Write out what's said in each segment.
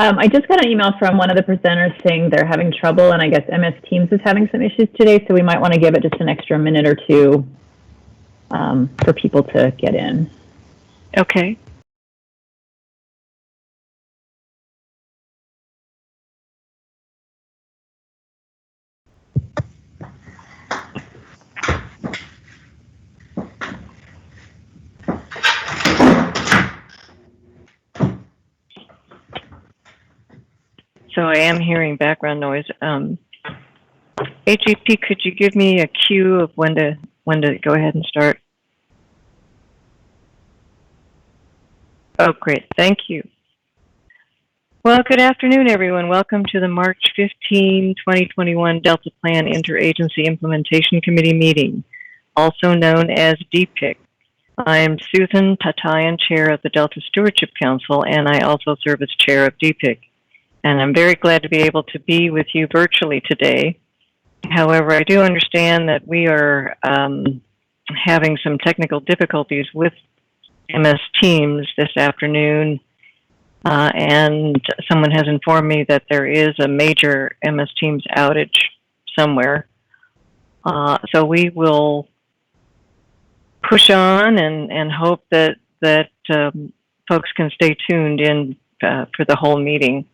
I just got an email from one of the presenters saying they're having trouble, and I guess MS Teams is having some issues today, so we might want to give it just an extra minute or two for people to get in. Okay. So I am hearing background noise. HEP, could you give me a cue of when to go ahead and start? Oh, great. Thank you. Well, good afternoon, everyone. Welcome to the March 15, 2021 Delta Plan Interagency Implementation Committee meeting, also known as DPIIC. I am Susan Tatayan, Chair of the Delta Stewardship Council, and I also serve as Chair of DPIIC. And I'm very glad to be able to be with you virtually today. However, I do understand that we are having some technical difficulties with MS Teams this afternoon, and someone has informed me that there is a major MS Teams outage somewhere. So we will push on and hope that folks can stay tuned in for the whole meeting.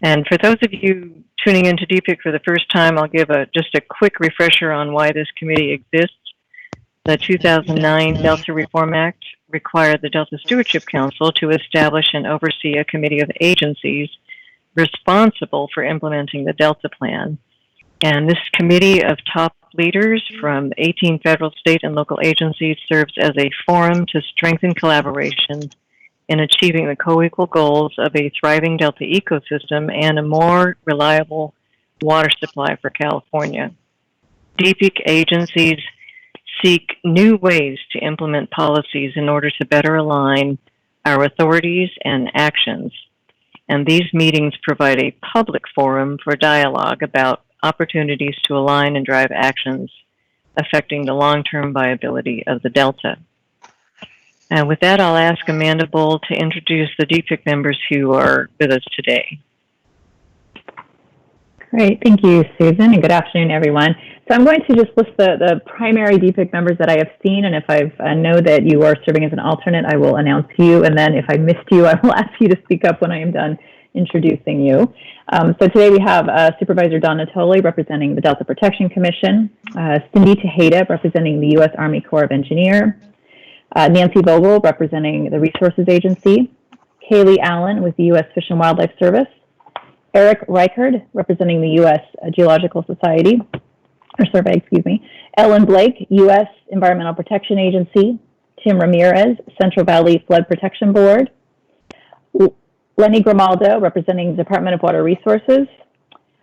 And for those of you tuning into DPIIC for the first time, I'll give just a quick refresher on why this committee exists. The 2009 Delta Reform Act required the Delta Stewardship Council to establish and oversee a committee of agencies responsible for implementing the Delta Plan. And this committee of top leaders from 18 federal, state, and local agencies serves as a forum to strengthen collaboration in achieving the co-equal goals of a thriving Delta ecosystem and a more reliable water supply for California. DPIIC agencies seek new ways to implement policies in order to better align our authorities and actions. And these meetings provide a public forum for dialogue about opportunities to align and drive actions affecting the long-term viability of the Delta. And with that, I'll ask Amanda Bull to introduce the DPIIC members who are with us today. Great, thank you, Susan, and good afternoon, everyone. So I'm going to just list the primary DPIIC members that I have seen, and if I know that you are serving as an alternate, I will announce you, and then if I missed you, I will ask you to speak up when I am done introducing you. So today we have Supervisor Don Natoli representing the Delta Protection Commission, Cindy Tejeda representing the U.S. Army Corps of Engineers, Nancy Vogel representing the Resources Agency, Kaylee Allen with the U.S. Fish and Wildlife Service, Eric Reichard representing the U.S. Geological Society, or Survey, excuse me, Ellen Blake, U.S. Environmental Protection Agency, Tim Ramirez, Central Valley Flood Protection Board, Lenny Grimaldo representing the Department of Water Resources,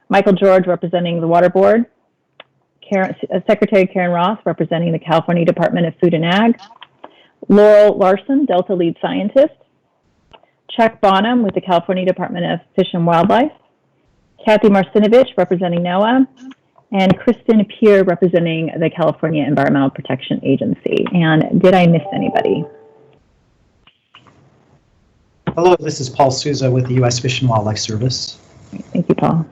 Michael George representing the Water Board, Secretary Karen Ross representing the California Department of Food and Ag, Laurel Larson, Delta Lead Scientist, Chuck Bonham with the California Department of Fish and Wildlife, Kathy Marcinovich representing NOAA, and Kristen Peer representing the California Environmental Protection Agency. And did I miss anybody? Hello, this is Paul Souza with the U.S. Fish and Wildlife Service. Thank you, Paul.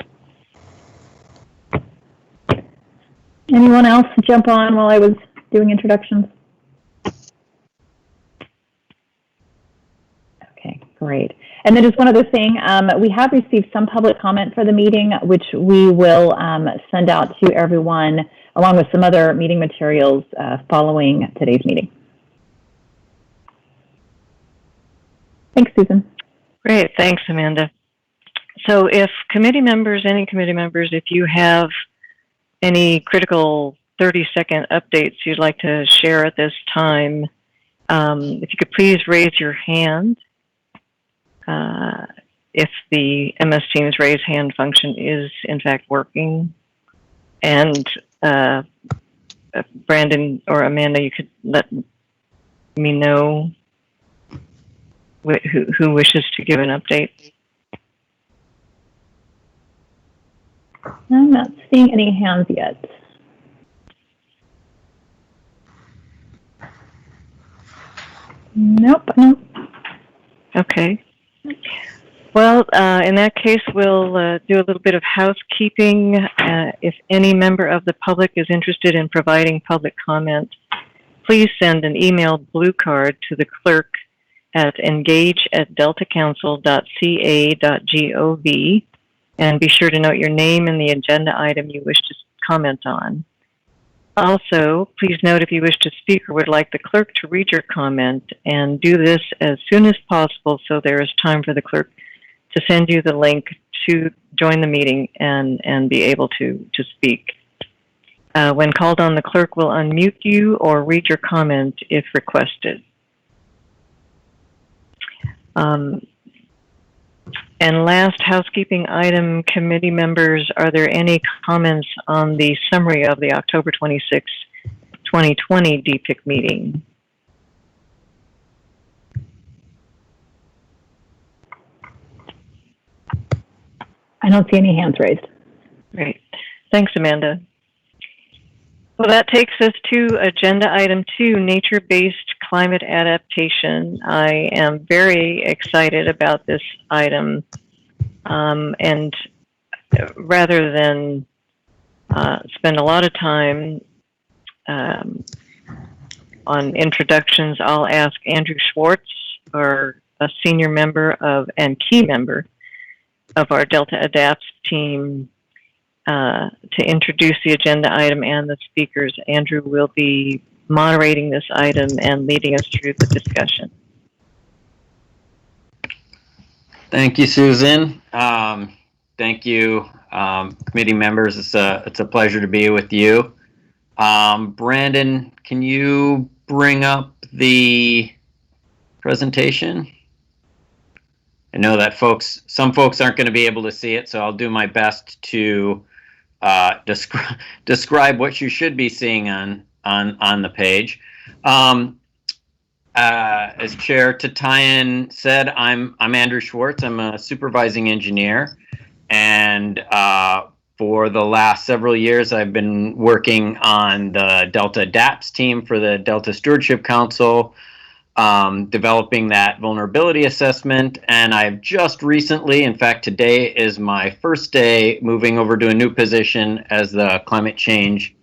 Anyone else jump on while I was doing introductions? Okay, great. And then just one other thing, we have received some public comment for the meeting, which we will send out to everyone along with some other meeting materials following today's meeting. Thanks, Susan. Great, thanks, Amanda. So if committee members, any committee members, if you have any critical 30-second updates you'd like to share at this time, if you could please raise your hand. If the MS Teams raise hand function is in fact working. And Brandon or Amanda, you could let me know who wishes to give an update. I'm not seeing any hands yet. Nope. Okay. Well, in that case, we'll do a little bit of housekeeping. If any member of the public is interested in providing public comment, please send an emailed blue card to the clerk at engage@deltacouncil.ca.gov, and be sure to note your name and the agenda item you wish to comment on. Also, please note if you wish to speak or would like the clerk to read your comment, and do this as soon as possible so there is time for the clerk to send you the link to join the meeting and be able to speak. When called on, the clerk will unmute you or read your comment if requested. And last housekeeping item, committee members, are there any comments on the summary of the October 26, 2020 DPIIC meeting? I don't see any hands raised. Great. Thanks, Amanda. Well, that takes us to agenda item 2, nature-based climate adaptation. I am very excited about this item, and rather than spend a lot of time on introductions, I'll ask Andrew Schwarz, or a senior member of and key member of our Delta Adapts team, to introduce the agenda item and the speakers. Andrew will be moderating this item and leading us through the discussion. Thank you, Susan. Thank you, committee members. It's a pleasure to be with you. Brandon, can you bring up the presentation? I know that some folks aren't going to be able to see it, so I'll do my best to describe what you should be seeing on the page. As Chair Tatayan said, I'm Andrew Schwarz. I'm a supervising engineer, and for the last several years, I've been working on the Delta Adapts team for the Delta Stewardship Council, developing that vulnerability assessment. And I've just recently, in fact, today is my first day moving over to a new position as the climate change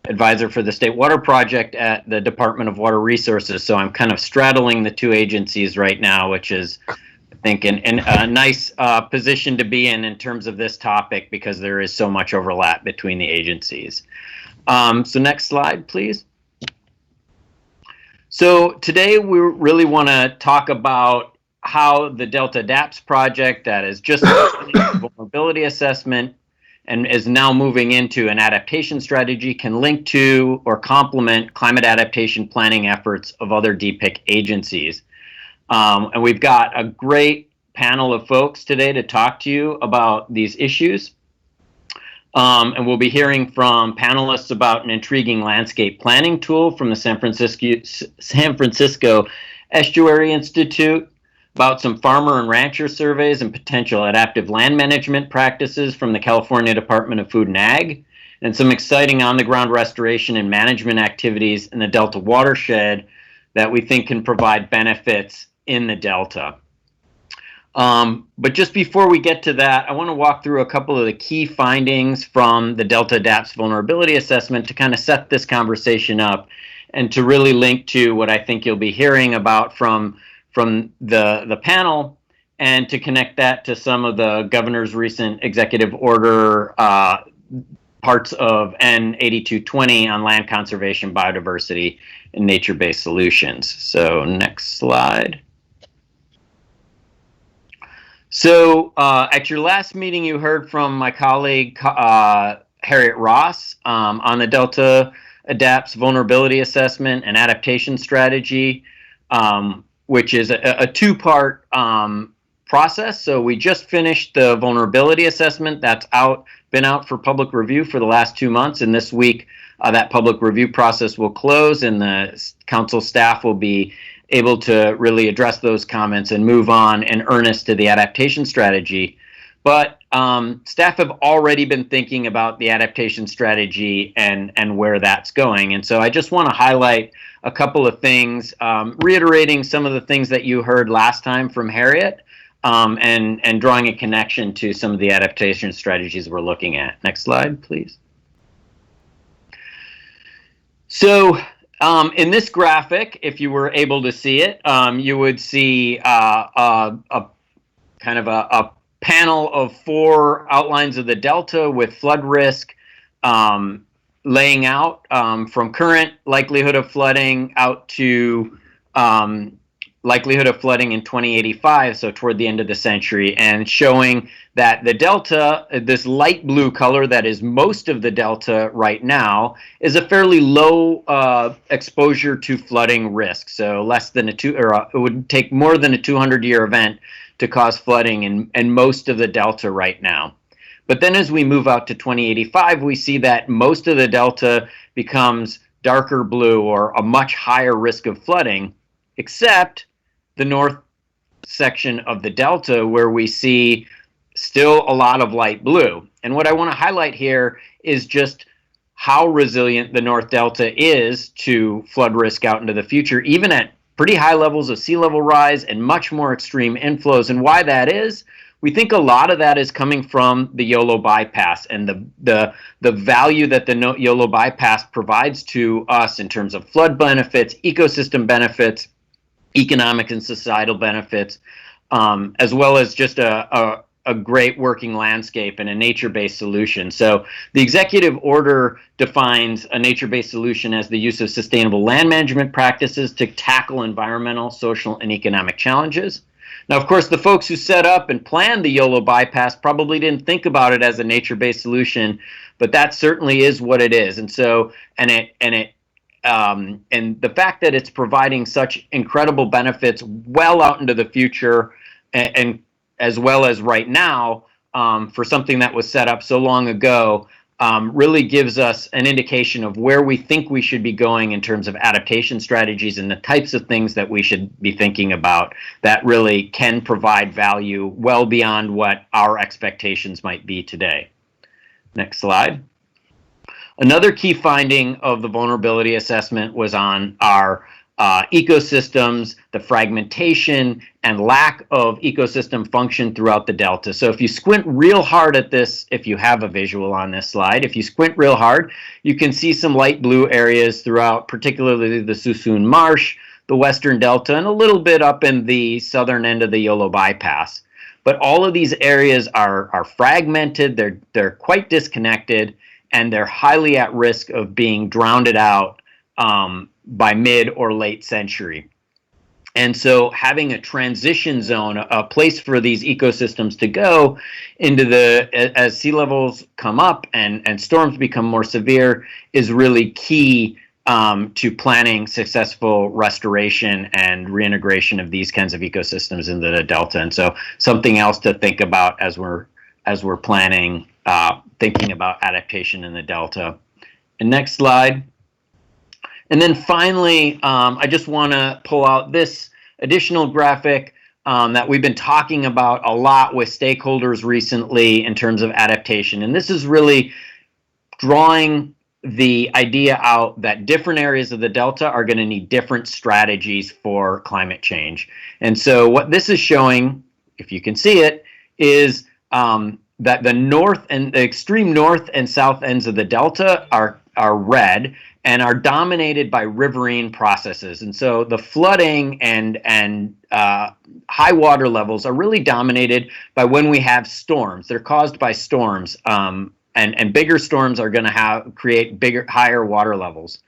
advisor for the State Water Project at the Department of Water Resources. So I'm kind of straddling the two agencies right now, which is, I think, a nice position to be in terms of this topic, because there is so much overlap between the agencies. So next slide, please. So today we really want to talk about how the Delta Adapts project that is just a vulnerability assessment and is now moving into an adaptation strategy can link to or complement climate adaptation planning efforts of other DPIIC agencies. And we've got a great panel of folks today to talk to you about these issues. And we'll be hearing from panelists about an intriguing landscape planning tool from the San Francisco Estuary Institute, about some farmer and rancher surveys and potential adaptive land management practices from the California Department of Food and Ag, and some exciting on-the-ground restoration and management activities in the Delta watershed that we think can provide benefits in the Delta. But just before we get to that, I want to walk through a couple of the key findings from the Delta Adapts Vulnerability Assessment to kind of set this conversation up and to really link to what I think you'll be hearing about from the panel, and to connect that to some of the governor's recent executive order parts of N8220 on land conservation, biodiversity, and nature-based solutions. So next slide. So at your last meeting, you heard from my colleague, Harriet Ross, on the Delta Adapts Vulnerability Assessment and Adaptation Strategy, which is a two-part process. So we just finished the vulnerability assessment that's been out for public review for the last 2 months. And this week, that public review process will close, and the council staff will be able to really address those comments and move on in earnest to the adaptation strategy. But staff have already been thinking about the adaptation strategy and where that's going. And so I just want to highlight a couple of things, reiterating some of the things that you heard last time from Harriet, and drawing a connection to some of the adaptation strategies we're looking at. Next slide, please. So in this graphic, if you were able to see it, you would see a kind of a panel of 4 outlines of the delta with flood risk laying out from current likelihood of flooding out to likelihood of flooding in 2085, so toward the end of the century, and showing that the delta, this light blue color that is most of the delta right now, is a fairly low exposure to flooding risk. So less than it would take more than a 200-year event to cause flooding in most of the delta right now. But then as we move out to 2085, we see that most of the delta becomes darker blue, or a much higher risk of flooding, except the north section of the delta, where we see still a lot of light blue. And what I want to highlight here is just how resilient the North Delta is to flood risk out into the future, even at pretty high levels of sea level rise and much more extreme inflows. And why that is, we think a lot of that is coming from the YOLO bypass and the value that the YOLO bypass provides to us in terms of flood benefits, ecosystem benefits, economic and societal benefits, as well as just a great working landscape and a nature-based solution. So the executive order defines a nature-based solution as the use of sustainable land management practices to tackle environmental, social, and economic challenges. Now, of course, the folks who set up and planned the YOLO bypass probably didn't think about it as a nature-based solution, but that certainly is what it is. And so, and the fact that it's providing such incredible benefits well out into the future, and as well as right now, for something that was set up so long ago, really gives us an indication of where we think we should be going in terms of adaptation strategies and the types of things that we should be thinking about that really can provide value well beyond what our expectations might be today. Next slide. Another key finding of the vulnerability assessment was on our ecosystems, the fragmentation and lack of ecosystem function throughout the delta. So if you squint real hard at this, if you have a visual on this slide, if you squint real hard, you can see some light blue areas throughout, particularly the Suisun Marsh, the Western Delta, and a little bit up in the southern end of the YOLO bypass. But all of these areas are fragmented, they're quite disconnected, and they're highly at risk of being drowned out by mid or late century. And so having a transition zone, a place for these ecosystems to go into as sea levels come up and storms become more severe, is really key to planning successful restoration and reintegration of these kinds of ecosystems into the delta. And so something else to think about as we're planning, thinking about adaptation in the delta. And next slide. And then finally, I just want to pull out this additional graphic that we've been talking about a lot with stakeholders recently in terms of adaptation. And this is really drawing the idea out that different areas of the delta are going to need different strategies for climate change. And so what this is showing, if you can see it, is that the north and the extreme north and south ends of the delta are red and are dominated by riverine processes. And so the flooding and high water levels are really dominated by when we have storms. They're caused by storms, and bigger storms are going to create higher water levels.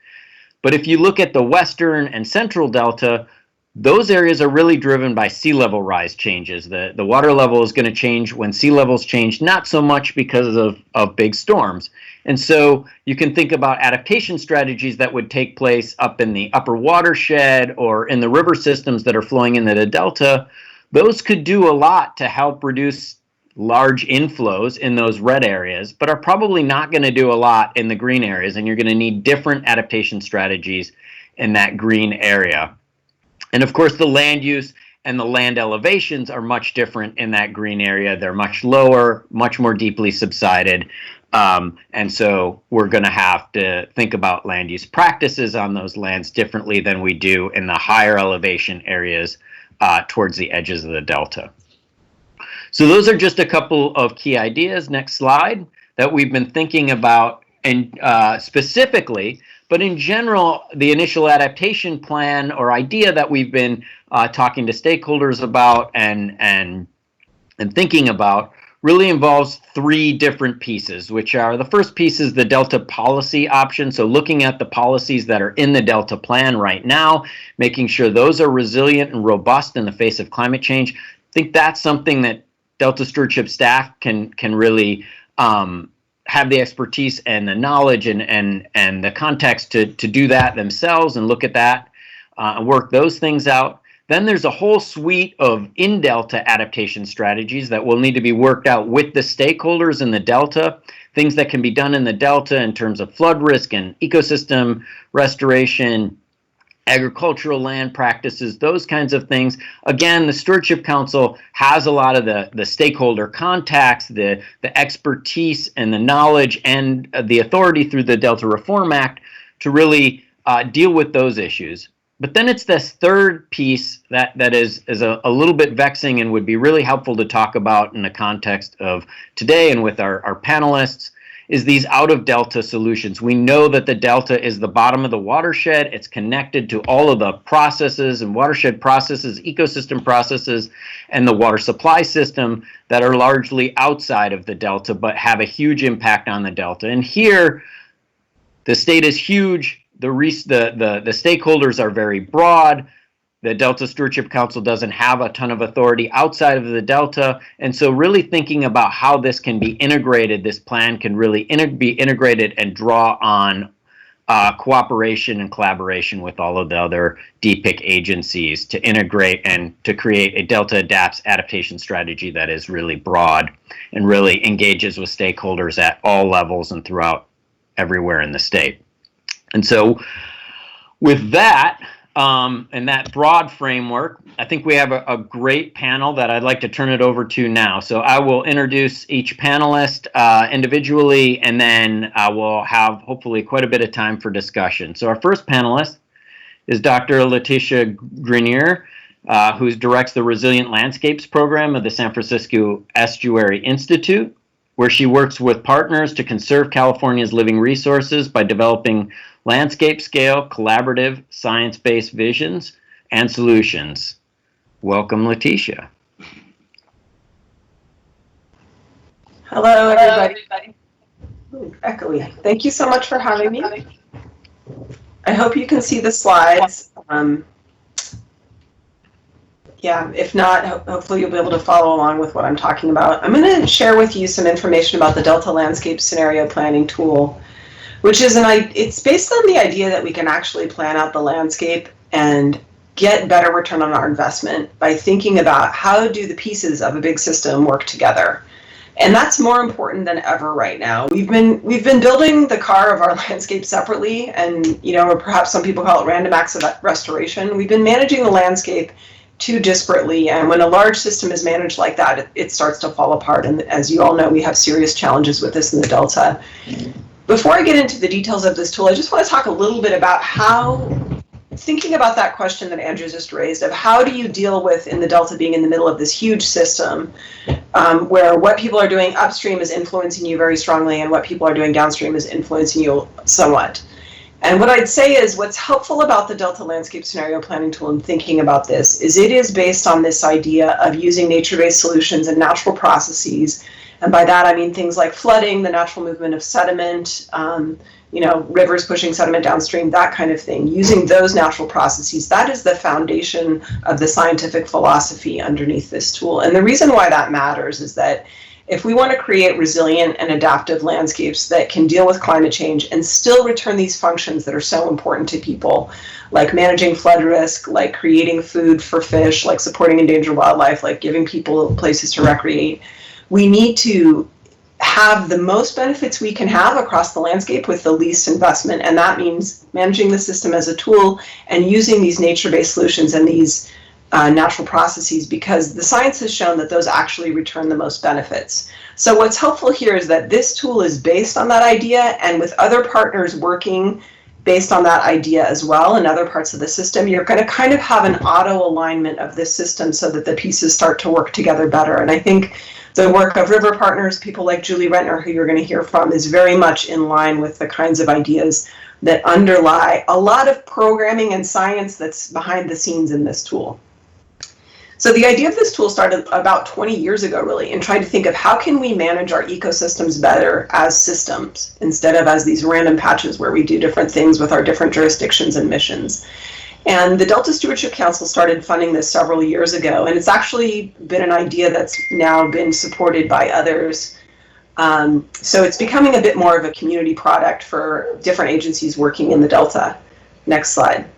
But if you look at the western and central delta, those areas are really driven by sea level rise changes. The water level is going to change when sea levels change, not so much because of big storms. And so you can think about adaptation strategies that would take place up in the upper watershed or in the river systems that are flowing into the delta. Those could do a lot to help reduce large inflows in those red areas, but are probably not going to do a lot in the green areas. And you're going to need different adaptation strategies in that green area. And of course, the land use and the land elevations are much different in that green area. They're much lower, much more deeply subsided. And so we're going to have to think about land use practices on those lands differently than we do in the higher elevation areas towards the edges of the delta. So those are just a couple of key ideas, next slide, that we've been thinking about, and specifically, but in general, the initial adaptation plan or idea that we've been talking to stakeholders about and thinking about really involves three different pieces, which are, the first piece is the Delta policy option. So looking at the policies that are in the Delta plan right now, making sure those are resilient and robust in the face of climate change. I think that's something that Delta stewardship staff can really have the expertise and the knowledge and the context to do that themselves and look at that and work those things out. Then there's a whole suite of in-Delta adaptation strategies that will need to be worked out with the stakeholders in the Delta, things that can be done in the Delta in terms of flood risk and ecosystem restoration, agricultural land practices, those kinds of things. Again, the Stewardship Council has a lot of the stakeholder contacts, the expertise and the knowledge and the authority through the Delta Reform Act to really deal with those issues. But then it's this third piece that is a little bit vexing and would be really helpful to talk about in the context of today and with our panelists, is these out-of-Delta solutions. We know that the Delta is the bottom of the watershed. It's connected to all of the processes and watershed processes, ecosystem processes, and the water supply system that are largely outside of the Delta but have a huge impact on the Delta. And here, the state is huge. The stakeholders are very broad. The Delta Stewardship Council doesn't have a ton of authority outside of the Delta. And so really thinking about how this can be integrated, this plan can really be integrated and draw on cooperation and collaboration with all of the other DPIIC agencies to integrate and to create a Delta Adapts adaptation strategy that is really broad and really engages with stakeholders at all levels and throughout everywhere in the state. And so with that, and that broad framework, I think we have a great panel that I'd like to turn it over to now. So I will introduce each panelist individually, and then I will have hopefully quite a bit of time for discussion. So our first panelist is Dr. Letitia Grenier, who directs the Resilient Landscapes program of the San Francisco Estuary Institute, where she works with partners to conserve California's living resources by developing landscape-scale, collaborative, science-based visions and solutions. Welcome, Letitia. Hello, everybody. Ooh, echoey. Thank you so much for having me. I hope you can see the slides. Yeah, if not, hopefully you'll be able to follow along with what I'm talking about. I'm going to share with you some information about the Delta Landscape Scenario Planning Tool, which is it's based on the idea that we can actually plan out the landscape and get better return on our investment by thinking about how do the pieces of a big system work together. And that's more important than ever right now. We've been building the car of our landscape separately, and or perhaps some people call it random acts of restoration. We've been managing the landscape too disparately, and when a large system is managed like that, it starts to fall apart. And as you all know, we have serious challenges with this in the Delta. Before I get into the details of this tool, I just want to talk a little bit about thinking about that question that Andrew just raised of how do you deal with in the Delta being in the middle of this huge system where what people are doing upstream is influencing you very strongly and what people are doing downstream is influencing you somewhat. And what I'd say is what's helpful about the Delta Landscape Scenario Planning Tool and thinking about this is it is based on this idea of using nature-based solutions and natural processes. And by that, I mean things like flooding, the natural movement of sediment, rivers pushing sediment downstream, that kind of thing. Using those natural processes, that is the foundation of the scientific philosophy underneath this tool. And the reason why that matters is that if we want to create resilient and adaptive landscapes that can deal with climate change and still return these functions that are so important to people, like managing flood risk, like creating food for fish, like supporting endangered wildlife, like giving people places to recreate, we need to have the most benefits we can have across the landscape with the least investment. And that means managing the system as a tool and using these nature-based solutions and these natural processes, because the science has shown that those actually return the most benefits. So what's helpful here is that this tool is based on that idea, and with other partners working based on that idea as well in other parts of the system, you're going to kind of have an auto alignment of this system so that the pieces start to work together better. And I think the work of river partners, people like Julie Rentner, who you're going to hear from, is very much in line with the kinds of ideas that underlie a lot of programming and science that's behind the scenes in this tool. So the idea of this tool started about 20 years ago, really, in trying to think of how can we manage our ecosystems better as systems instead of as these random patches where we do different things with our different jurisdictions and missions. And the Delta Stewardship Council started funding this several years ago, and it's actually been an idea that's now been supported by others. So it's becoming a bit more of a community product for different agencies working in the Delta. Next slide.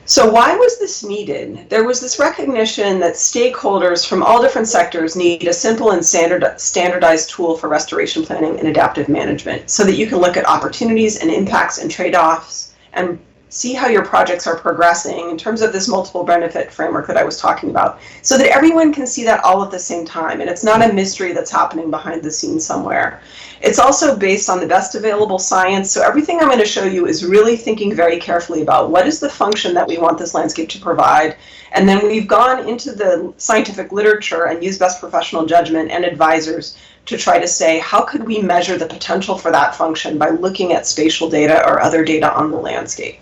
So why was this needed? There was this recognition that stakeholders from all different sectors need a simple and standardized tool for restoration planning and adaptive management so that you can look at opportunities and impacts and trade-offs and see how your projects are progressing in terms of this multiple benefit framework that I was talking about, so that everyone can see that all at the same time, and it's not a mystery that's happening behind the scenes somewhere. It's also based on the best available science, so everything I'm going to show you is really thinking very carefully about what is the function that we want this landscape to provide, and then we've gone into the scientific literature and used best professional judgment and advisors to try to say, how could we measure the potential for that function by looking at spatial data or other data on the landscape?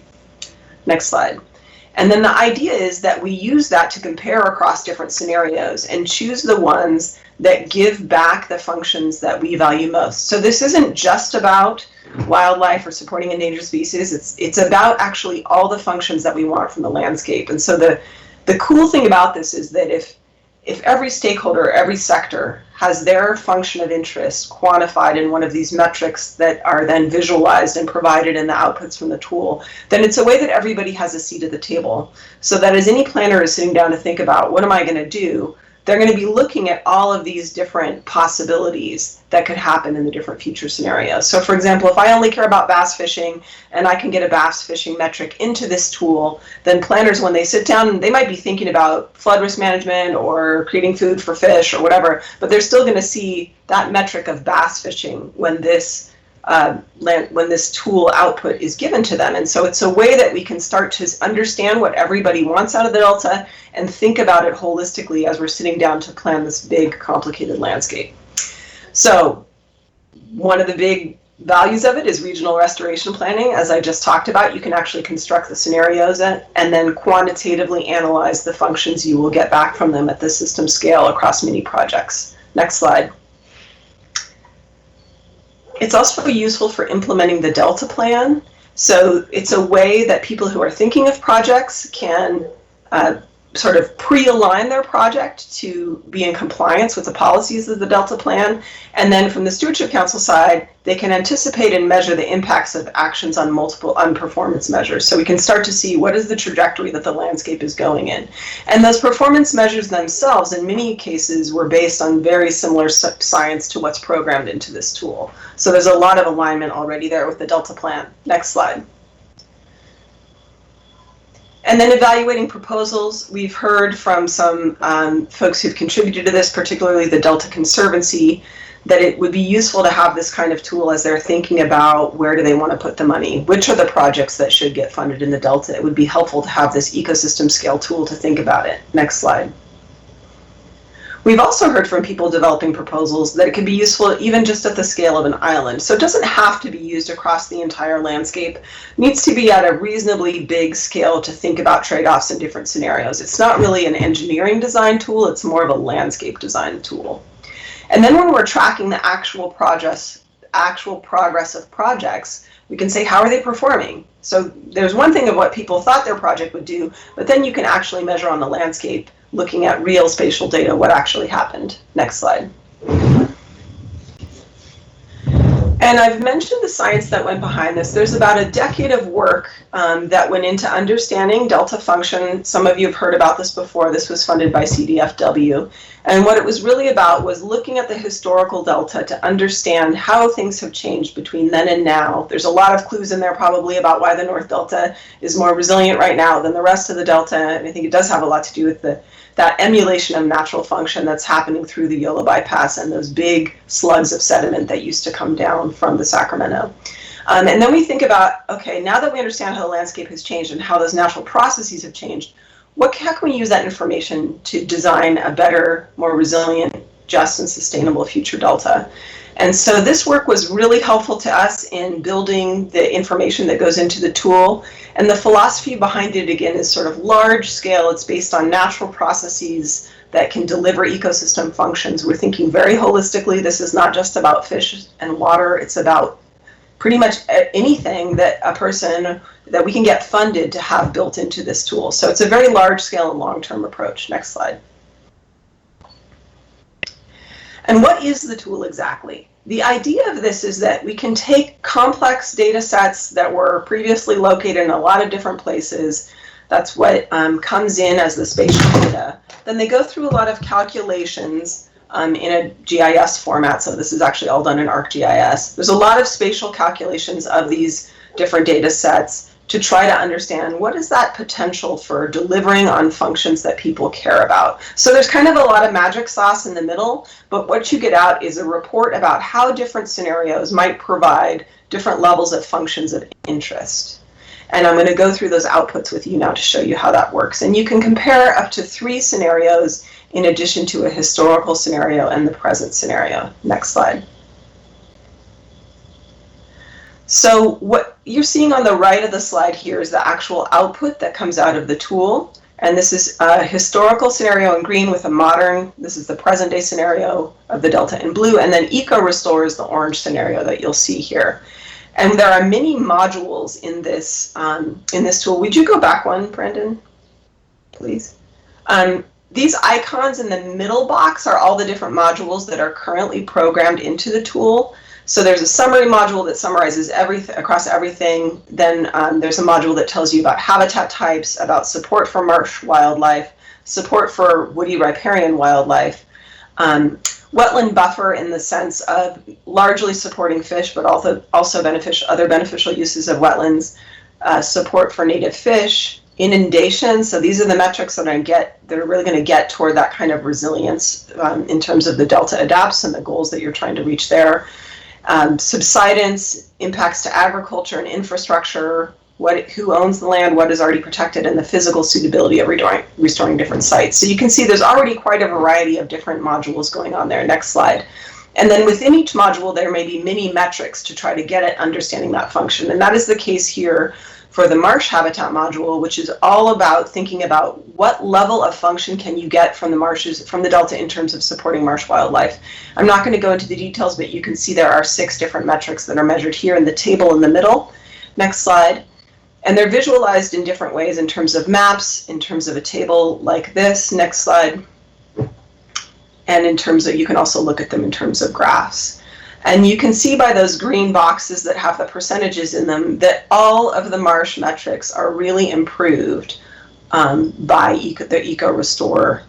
Next slide. And then the idea is that we use that to compare across different scenarios and choose the ones that give back the functions that we value most. So this isn't just about wildlife or supporting endangered species. It's about actually all the functions that we want from the landscape. And so the cool thing about this is that if every stakeholder, every sector has their function of interest quantified in one of these metrics that are then visualized and provided in the outputs from the tool, then it's a way that everybody has a seat at the table. So that as any planner is sitting down to think about, what am I going to do? They're going to be looking at all of these different possibilities that could happen in the different future scenarios. So for example, if I only care about bass fishing and I can get a bass fishing metric into this tool, then planners, when they sit down, they might be thinking about flood risk management or creating food for fish or whatever, but they're still going to see that metric of bass fishing when this tool output is given to them. And so it's a way that we can start to understand what everybody wants out of the Delta and think about it holistically as we're sitting down to plan this big, complicated landscape. So one of the big values of it is regional restoration planning. As I just talked about, you can actually construct the scenarios and then quantitatively analyze the functions you will get back from them at the system scale across many projects. Next slide. It's also useful for implementing the Delta plan. So it's a way that people who are thinking of projects can sort of pre-align their project to be in compliance with the policies of the Delta plan. And then from the Stewardship Council side, they can anticipate and measure the impacts of actions on multiple performance measures. So we can start to see what is the trajectory that the landscape is going in. And those performance measures themselves, in many cases, were based on very similar science to what's programmed into this tool. So there's a lot of alignment already there with the Delta plan. Next slide. And then evaluating proposals. We've heard from some folks who've contributed to this, particularly the Delta Conservancy, that it would be useful to have this kind of tool as they're thinking about where do they want to put the money, which are the projects that should get funded in the Delta. It would be helpful to have this ecosystem scale tool to think about it. Next slide. We've also heard from people developing proposals that it can be useful even just at the scale of an island. So it doesn't have to be used across the entire landscape. It needs to be at a reasonably big scale to think about trade-offs in different scenarios. It's not really an engineering design tool, it's more of a landscape design tool. And then when we're tracking the actual progress of projects, we can say, how are they performing? So there's one thing of what people thought their project would do, but then you can actually measure on the landscape, looking at real spatial data, what actually happened. Next slide. And I've mentioned the science that went behind this. There's about a decade of work that went into understanding Delta function. Some of you have heard about this before. This was funded by CDFW. And what it was really about was looking at the historical Delta to understand how things have changed between then and now. There's a lot of clues in there probably about why the North Delta is more resilient right now than the rest of the Delta. And I think it does have a lot to do with that emulation of natural function that's happening through the Yola bypass and those big slugs of sediment that used to come down from the Sacramento. And then we think about, okay, now that we understand how the landscape has changed and how those natural processes have changed, how can we use that information to design a better, more resilient, just and sustainable future delta? And so this work was really helpful to us in building the information that goes into the tool. And the philosophy behind it, again, is sort of large scale. It's based on natural processes that can deliver ecosystem functions. We're thinking very holistically. This is not just about fish and water. It's about pretty much anything that that we can get funded to have built into this tool. So it's a very large scale and long-term approach. Next slide. And what is the tool exactly? The idea of this is that we can take complex data sets that were previously located in a lot of different places. That's what comes in as the spatial data. Then they go through a lot of calculations in a GIS format. So this is actually all done in ArcGIS. There's a lot of spatial calculations of these different data sets to try to understand what is that potential for delivering on functions that people care about. So there's kind of a lot of magic sauce in the middle, but what you get out is a report about how different scenarios might provide different levels of functions of interest. And I'm going to go through those outputs with you now to show you how that works. And you can compare up to 3 scenarios in addition to a historical scenario and the present scenario. Next slide. So what you're seeing on the right of the slide here is the actual output that comes out of the tool. And this is a historical scenario in green with a modern, this is the present day scenario of the delta in blue, and then eco-restore is the orange scenario that you'll see here. And there are many modules in this tool. Would you go back one, Brandon, please? These icons in the middle box are all the different modules that are currently programmed into the tool. So there's a summary module that summarizes everything across everything. Then there's a module that tells you about habitat types, about support for marsh wildlife, support for woody riparian wildlife, wetland buffer in the sense of largely supporting fish, but also other beneficial uses of wetlands, support for native fish, inundation. So these are the metrics that are really going to get toward that kind of resilience in terms of the delta adapts and the goals that you're trying to reach there. Subsidence, impacts to agriculture and infrastructure, who owns the land, what is already protected, and the physical suitability of restoring different sites. So you can see there's already quite a variety of different modules going on there. Next slide. And then within each module, there may be many metrics to try to get at understanding that function. And that is the case here for the marsh habitat module, which is all about thinking about what level of function can you get from the marshes, from the delta in terms of supporting marsh wildlife. I'm not going to go into the details, but you can see there are 6 different metrics that are measured here in the table in the middle. Next slide. And they're visualized in different ways in terms of maps, in terms of a table like this. Next slide. And in terms of, you can also look at them in terms of graphs. And you can see by those green boxes that have the percentages in them that all of the marsh metrics are really improved by the eco-restore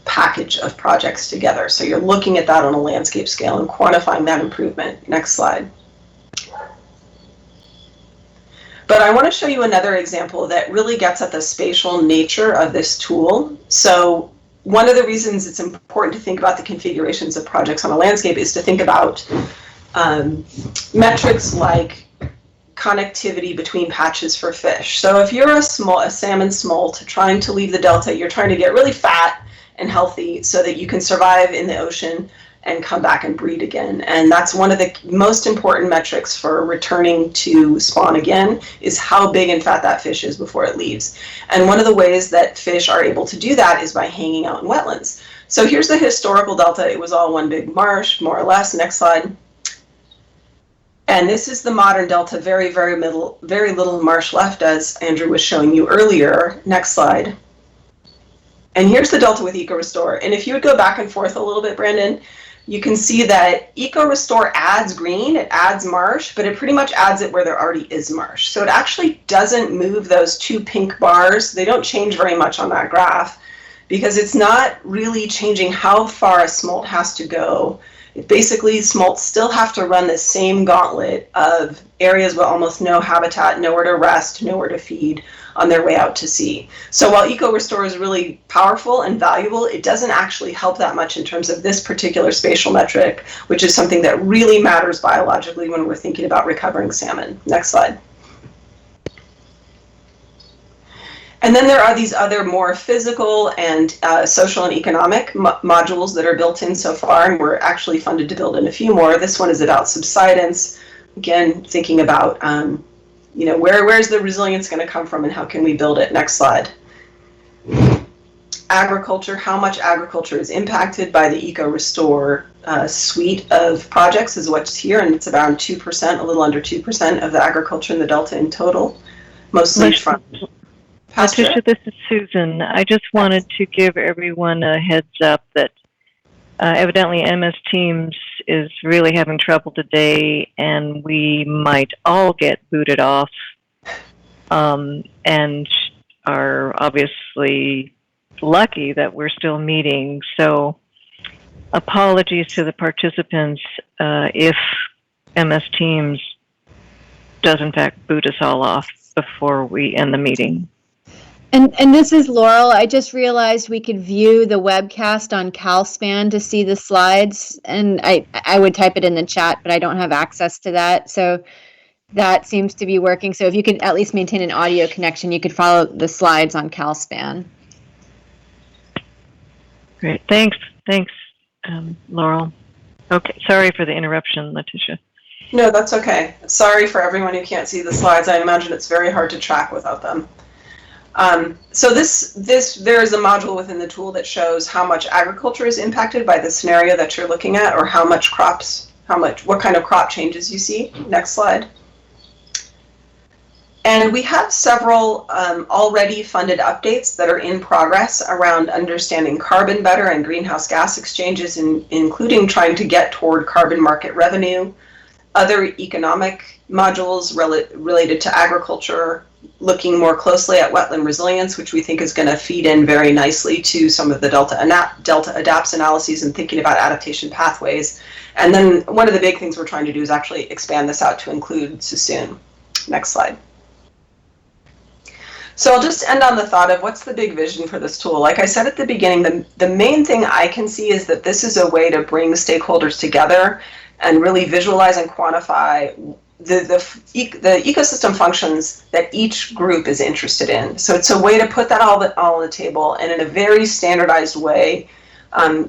package of projects together. So you're looking at that on a landscape scale and quantifying that improvement. Next slide. But I want to show you another example that really gets at the spatial nature of this tool. So one of the reasons it's important to think about the configurations of projects on a landscape is to think about metrics like connectivity between patches for fish. So if you're a salmon smolt trying to leave the delta, you're trying to get really fat and healthy so that you can survive in the ocean and come back and breed again. And that's one of the most important metrics for returning to spawn again, is how big and fat that fish is before it leaves. And one of the ways that fish are able to do that is by hanging out in wetlands. So here's the historical delta. It was all one big marsh, more or less. Next slide. And this is the modern delta, very little marsh left, as Andrew was showing you earlier. Next slide. And here's the delta with eco-restore. And if you would go back and forth a little bit, Brandon, you can see that eco-restore adds green, it adds marsh, but it pretty much adds it where there already is marsh. So it actually doesn't move those 2 pink bars. They don't change very much on that graph because it's not really changing how far a smolt has to go. Basically, smolts still have to run the same gauntlet of areas with almost no habitat, nowhere to rest, nowhere to feed, on their way out to sea. So while eco-restore is really powerful and valuable, it doesn't actually help that much in terms of this particular spatial metric, which is something that really matters biologically when we're thinking about recovering salmon. Next slide. And then there are these other more physical and social and economic modules that are built in so far, and we're actually funded to build in a few more. This one is about subsidence. Again, thinking about, where's the resilience going to come from and how can we build it? Next slide. Agriculture, how much agriculture is impacted by the Eco-Restore suite of projects is what's here, and it's around 2%, a little under 2% of the agriculture in the Delta in total, mostly from pasture. Letitia, this is Susan. I just wanted to give everyone a heads up that evidently MS Teams is really having trouble today, and we might all get booted off, and are obviously lucky that we're still meeting. So apologies to the participants if MS Teams does in fact boot us all off before we end the meeting. And this is Laurel. I just realized we could view the webcast on CalSpan to see the slides, and I would type it in the chat, but I don't have access to that. So that seems to be working. So if you could at least maintain an audio connection, you could follow the slides on CalSpan. Great. Thanks, Laurel. Okay, sorry for the interruption, Letitia. No, that's okay. Sorry for everyone who can't see the slides. I imagine it's very hard to track without them. So there is a module within the tool that shows how much agriculture is impacted by the scenario that you're looking at, or how much what kind of crop changes you see. Next slide. And we have several already funded updates that are in progress around understanding carbon better and greenhouse gas exchanges, including trying to get toward carbon market revenue, other economic modules related to agriculture, looking more closely at wetland resilience, which we think is going to feed in very nicely to some of the Delta Adapts analyses and thinking about adaptation pathways. And then one of the big things we're trying to do is actually expand this out to include Susoon. Next slide. So I'll just end on the thought of what's the big vision for this tool. Like I said at the beginning, the main thing I can see is that this is a way to bring stakeholders together and really visualize and quantify the ecosystem functions that each group is interested in. So it's a way to put that all on the table, and in a very standardized way,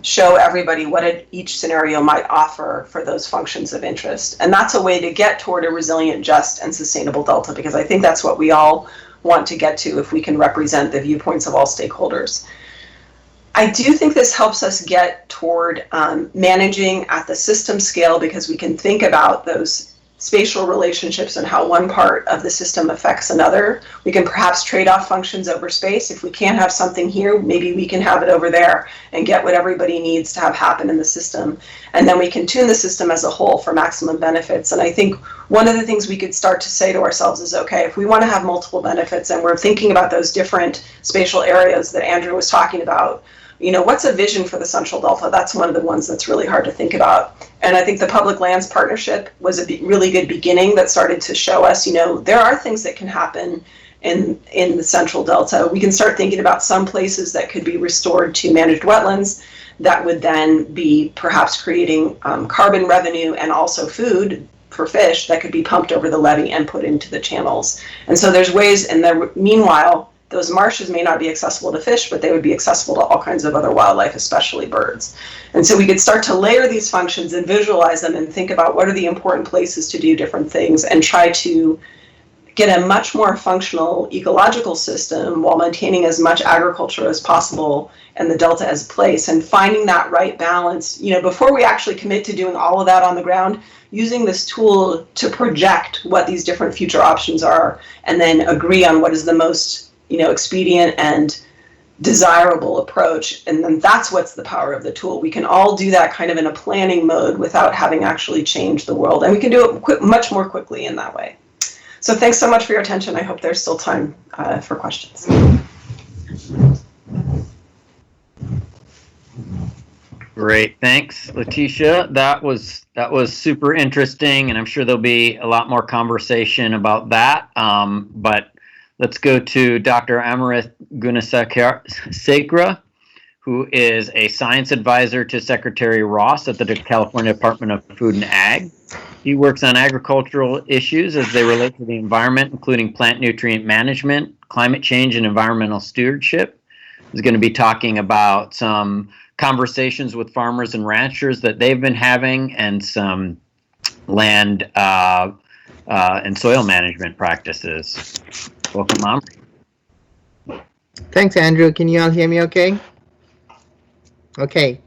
show everybody what each scenario might offer for those functions of interest. And that's a way to get toward a resilient, just, and sustainable Delta, because I think that's what we all want to get to if we can represent the viewpoints of all stakeholders. I do think this helps us get toward managing at the system scale, because we can think about those spatial relationships and how one part of the system affects another. We can perhaps trade off functions over space. If we can't have something here, maybe we can have it over there and get what everybody needs to have happen in the system. And then we can tune the system as a whole for maximum benefits. And I think one of the things we could start to say to ourselves is, okay, if we want to have multiple benefits and we're thinking about those different spatial areas that Andrew was talking about, what's a vision for the Central Delta? That's one of the ones that's really hard to think about. And I think the Public Lands Partnership was a really good beginning that started to show us, there are things that can happen in the Central Delta. We can start thinking about some places that could be restored to managed wetlands that would then be perhaps creating carbon revenue and also food for fish that could be pumped over the levee and put into the channels. And so there's ways, and meanwhile, those marshes may not be accessible to fish, but they would be accessible to all kinds of other wildlife, especially birds. And so we could start to layer these functions and visualize them and think about what are the important places to do different things and try to get a much more functional ecological system while maintaining as much agriculture as possible and the Delta as a place, and finding that right balance. Before we actually commit to doing all of that on the ground, using this tool to project what these different future options are and then agree on what is the most expedient and desirable approach. And then that's what's the power of the tool. We can all do that kind of in a planning mode without having actually changed the world. And we can do it much more quickly in that way. So thanks so much for your attention. I hope there's still time for questions. Great, thanks, Letitia. That was super interesting, and I'm sure there'll be a lot more conversation about that. But Let's go to Dr. Amrith Gunesekara, who is a science advisor to Secretary Ross at the California Department of Food and Ag. He works on agricultural issues as they relate to the environment, including plant nutrient management, climate change, and environmental stewardship. He's going to be talking about some conversations with farmers and ranchers that they've been having and some land and soil management practices. Welcome, Amrith. Thanks, Andrew. Can you all hear me okay? Okay.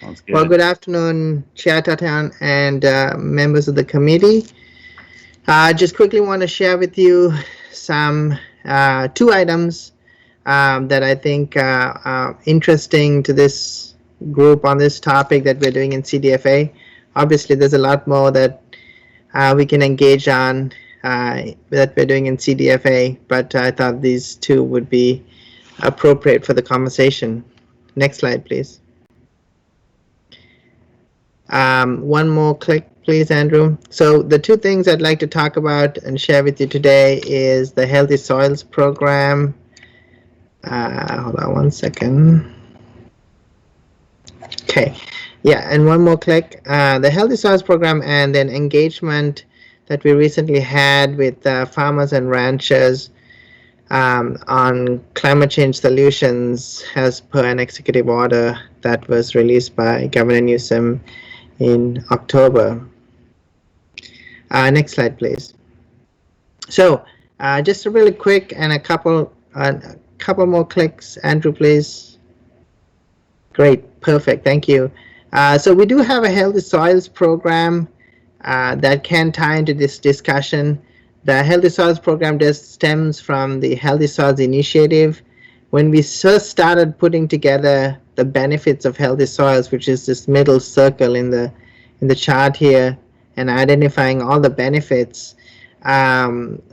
Sounds good. Well, good afternoon, Chair Tatan and members of the committee. Just quickly want to share with you some 2 items that I think are interesting to this group on this topic that we're doing in CDFA. Obviously, there's a lot more that we can engage on that we're doing in CDFA, but I thought these 2 would be appropriate for the conversation. Next slide, please. One more click, please, Andrew. So the 2 things I'd like to talk about and share with you today is the Healthy Soils Program. Hold on one second. Okay, yeah, and one more click. The Healthy Soils Program and then engagement that we recently had with farmers and ranchers on climate change solutions as per an executive order that was released by Governor Newsom in October. Next slide, please. So just a really quick and a couple more clicks, Andrew, please. Great, perfect, thank you. So we do have a Healthy Soils program that can tie into this discussion. The Healthy Soils program just stems from the Healthy Soils Initiative. When we first started putting together the benefits of healthy soils, which is this middle circle in the chart here, and identifying all the benefits,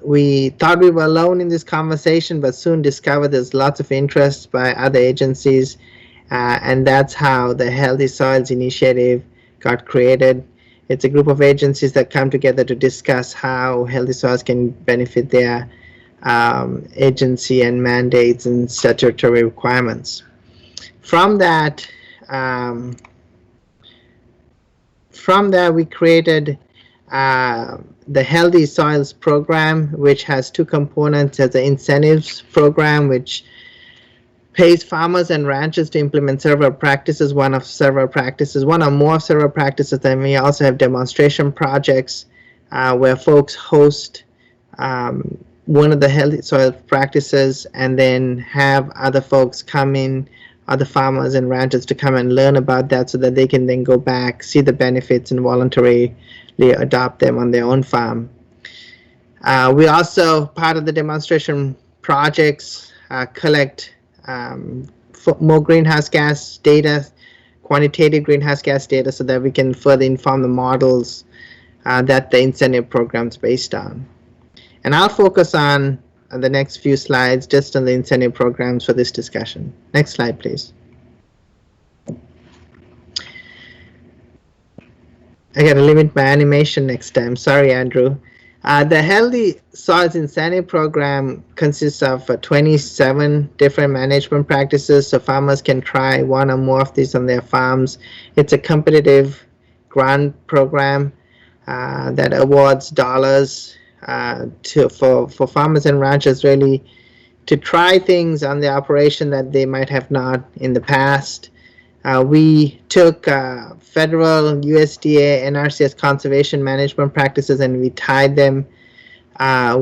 we thought we were alone in this conversation, but soon discovered there's lots of interest by other agencies, and that's how the Healthy Soils Initiative got created. It's a group of agencies that come together to discuss how healthy soils can benefit their agency and mandates and statutory requirements. From that, we created the Healthy Soils Program, which has 2 components. There's the incentives program, which pays farmers and ranchers to implement several practices, one or more several practices. Then we also have demonstration projects where folks host one of the healthy soil practices and then have other folks come in, other farmers and ranchers, to come and learn about that so that they can then go back, see the benefits, and voluntarily adopt them on their own farm. We also, part of the demonstration projects, collect more greenhouse gas data, quantitative greenhouse gas data, so that we can further inform the models that the incentive program is based on. And I'll focus on the next few slides just on the incentive programs for this discussion. Next slide, please. I gotta limit my animation next time. Sorry, Andrew. The Healthy Soils Incentive Program consists of 27 different management practices, so farmers can try one or more of these on their farms. It's a competitive grant program that awards dollars for farmers and ranchers really to try things on the operation that they might have not in the past. We took federal USDA NRCS conservation management practices and we tied them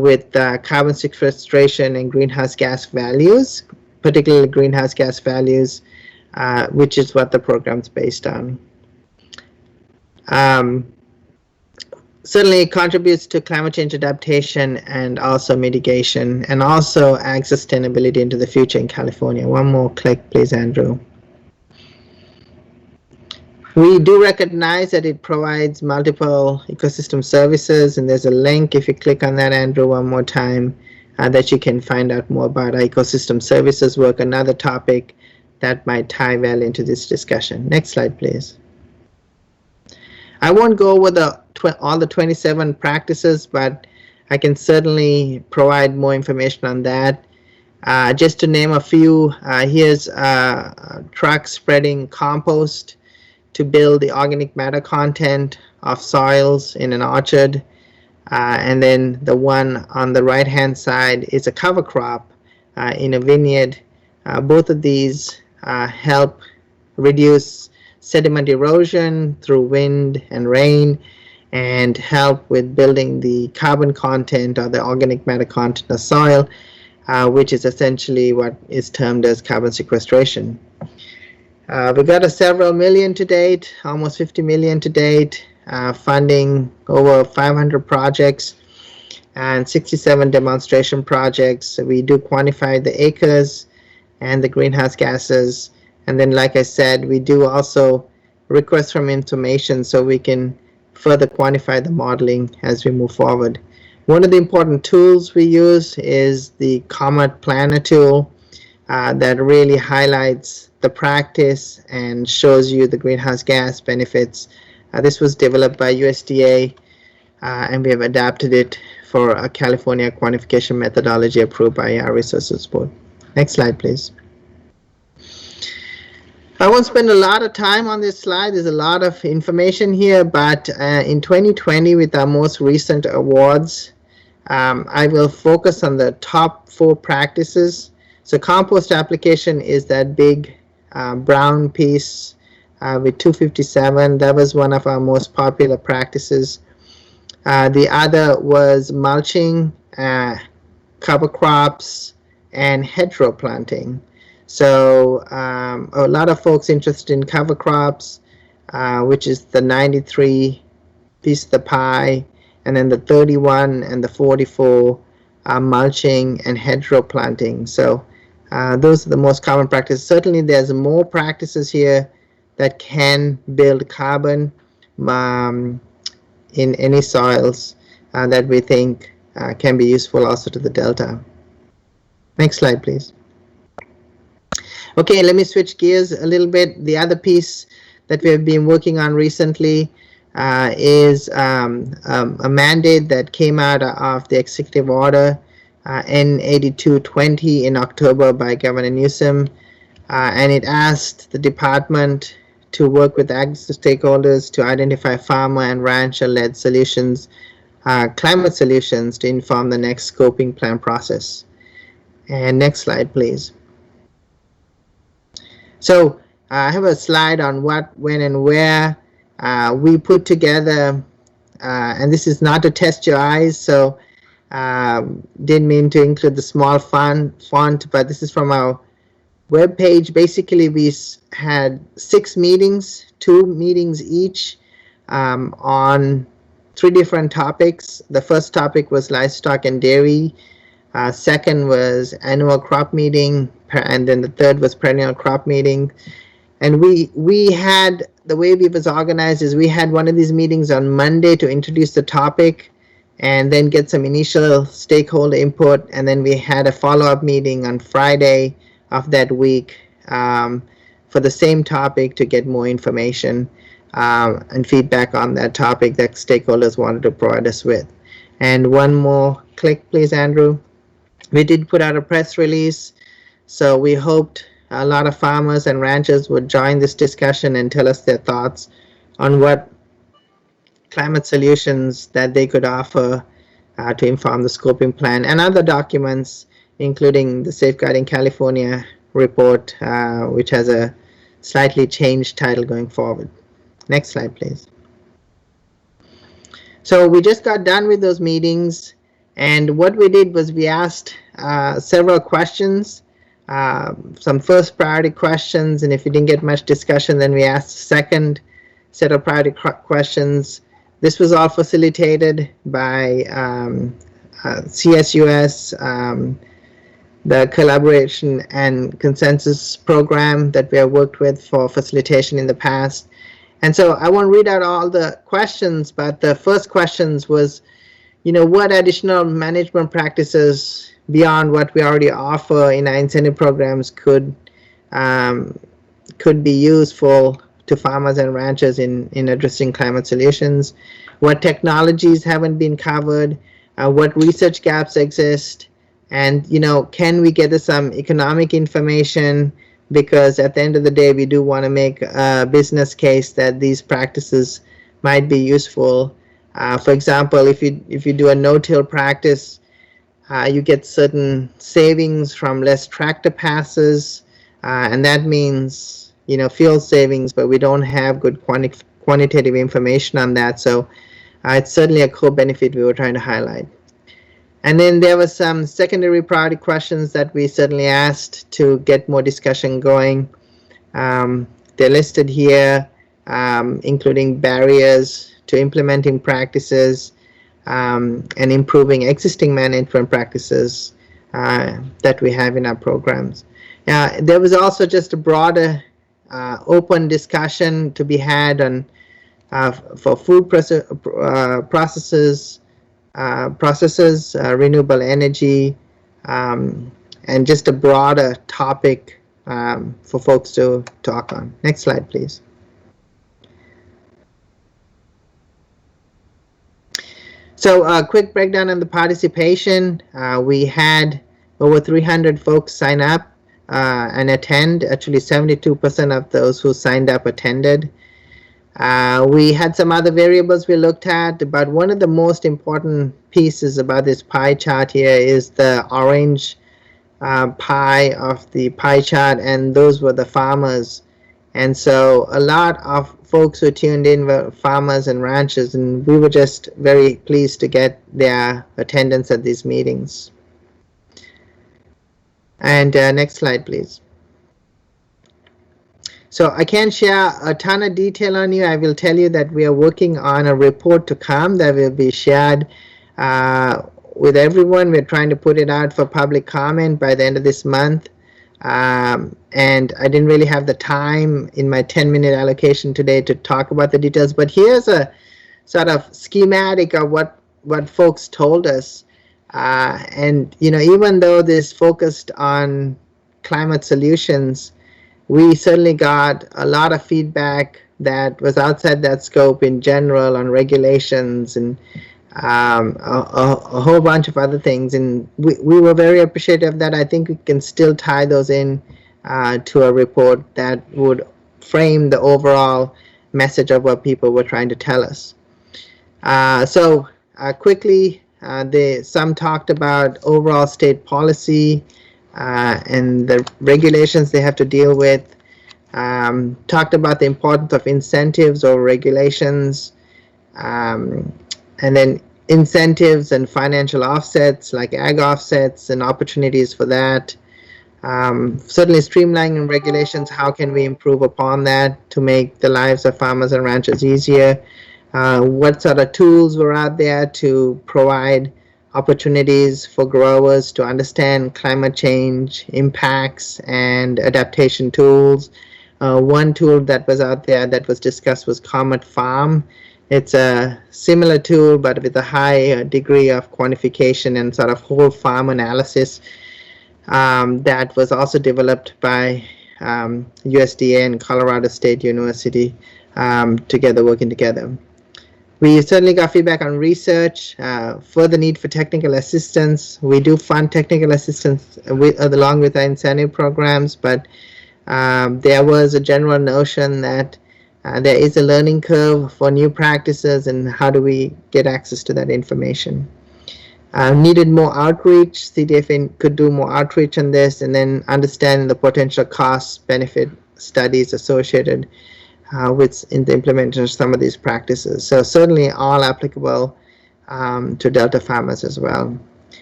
with carbon sequestration and greenhouse gas values, particularly greenhouse gas values, which is what the program's based on. Certainly it contributes to climate change adaptation and also mitigation, and also ag sustainability into the future in California. One more click, please, Andrew. We do recognize that it provides multiple ecosystem services, and there's a link, if you click on that, Andrew, one more time, that you can find out more about our ecosystem services work, another topic that might tie well into this discussion. Next slide, please. I won't go over all the 27 practices, but I can certainly provide more information on that. Just to name a few, here's a truck spreading compost to build the organic matter content of soils in an orchard. And then the one on the right hand side is a cover crop in a vineyard. Both of these help reduce sediment erosion through wind and rain and help with building the carbon content or the organic matter content of soil, which is essentially what is termed as carbon sequestration. We got a several million to date, almost 50 million to date, funding over 500 projects and 67 demonstration projects. We do quantify the acres and the greenhouse gases. And then, like I said, we do also request from information so we can further quantify the modeling as we move forward. One of the important tools we use is the Comet Planner tool that really highlights the practice and shows you the greenhouse gas benefits. This was developed by USDA and we have adapted it for a California quantification methodology approved by our Resources Board. Next slide, please. I won't spend a lot of time on this slide. There's a lot of information here, but in 2020, with our most recent awards, I will focus on the top 4 practices. So compost application is that big brown piece with 257. That was one of our most popular practices. The other was mulching, cover crops, and hedgerow planting. So a lot of folks interested in cover crops, which is the 93 piece of the pie, and then the 31 and the 44 mulching and hedgerow planting. So those are the most common practices. Certainly there's more practices here that can build carbon in any soils that we think can be useful also to the Delta. Next slide, please. Okay, let me switch gears a little bit. The other piece that we have been working on recently is a mandate that came out of the executive order N8220 in October by Governor Newsom, and it asked the department to work with ag stakeholders to identify farmer and rancher-led solutions, climate solutions to inform the next scoping plan process. And next slide, please. So I have a slide on what, when, and where. We put together, and this is not to test your eyes, so didn't mean to include the small font, but this is from our web page. Basically, we had 6 meetings, 2 meetings each, on 3 different topics. The first topic was livestock and dairy. Second was annual crop meeting, and then the third was perennial crop meeting. And we had, the way we was organized is we had one of these meetings on Monday to introduce the topic and then get some initial stakeholder input, and then we had a follow-up meeting on Friday of that week for the same topic to get more information and feedback on that topic that stakeholders wanted to provide us with. And one more click, please, Andrew. We did put out a press release, so we hoped a lot of farmers and ranchers would join this discussion and tell us their thoughts on what climate solutions that they could offer to inform the scoping plan and other documents, including the Safeguarding California report, which has a slightly changed title going forward. Next slide, please. So we just got done with those meetings, and what we did was we asked several questions, some first priority questions, and if we didn't get much discussion, then we asked a second set of priority questions. This was all facilitated by CSUS, the Collaboration and Consensus Program that we have worked with for facilitation in the past. And so I won't read out all the questions, but the first questions was, you know, what additional management practices beyond what we already offer in our incentive programs could be useful to farmers and ranchers in addressing climate solutions? What technologies haven't been covered? what research gaps exist, and can we gather some economic information, because at the end of the day we do want to make a business case that these practices might be useful. For example, if you do a no-till practice, you get certain savings from less tractor passes, and that means fuel savings, but we don't have good quantitative information on that. So it's certainly a core benefit we were trying to highlight. And then there were some secondary priority questions that we certainly asked to get more discussion going. They're listed here, including barriers to implementing practices, and improving existing management practices that we have in our programs. There was also just a broader open discussion to be had on for food processes, renewable energy, and just a broader topic for folks to talk on. Next slide, please. So a quick breakdown on the participation. We had over 300 folks sign up and attend. Actually, 72% of those who signed up attended. We had some other variables we looked at, but one of the most important pieces about this pie chart here is the orange pie of the pie chart, and those were the farmers. And so a lot of folks who tuned in were farmers and ranchers, and we were just very pleased to get their attendance at these meetings. And next slide, please. So I can't share a ton of detail on you. I will tell you that we are working on a report to come that will be shared with everyone. We're trying to put it out for public comment by the end of this month. And I didn't really have the time in my 10-minute allocation today to talk about the details, but here's a sort of schematic of what folks told us. And even though this focused on climate solutions, we certainly got a lot of feedback that was outside that scope in general on regulations and a whole bunch of other things, and we were very appreciative of that. I think we can still tie those in to a report that would frame the overall message of what people were trying to tell us. So quickly, some talked about overall state policy and the regulations they have to deal with, talked about the importance of incentives or regulations, and then incentives and financial offsets like ag offsets and opportunities for that. Certainly streamlining regulations, how can we improve upon that to make the lives of farmers and ranchers easier? What sort of tools were out there to provide opportunities for growers to understand climate change impacts and adaptation tools. One tool that was out there that was discussed was Comet Farm. It's a similar tool, but with a high degree of quantification and sort of whole farm analysis that was also developed by USDA and Colorado State University working together. We certainly got feedback on research, further need for technical assistance. We do fund technical assistance along with our incentive programs, but there was a general notion that there is a learning curve for new practices, and how do we get access to that information. Needed more outreach. CDFA could do more outreach on this, and then understand the potential cost benefit studies associated in the implementation of some of these practices. So certainly all applicable to Delta farmers as well.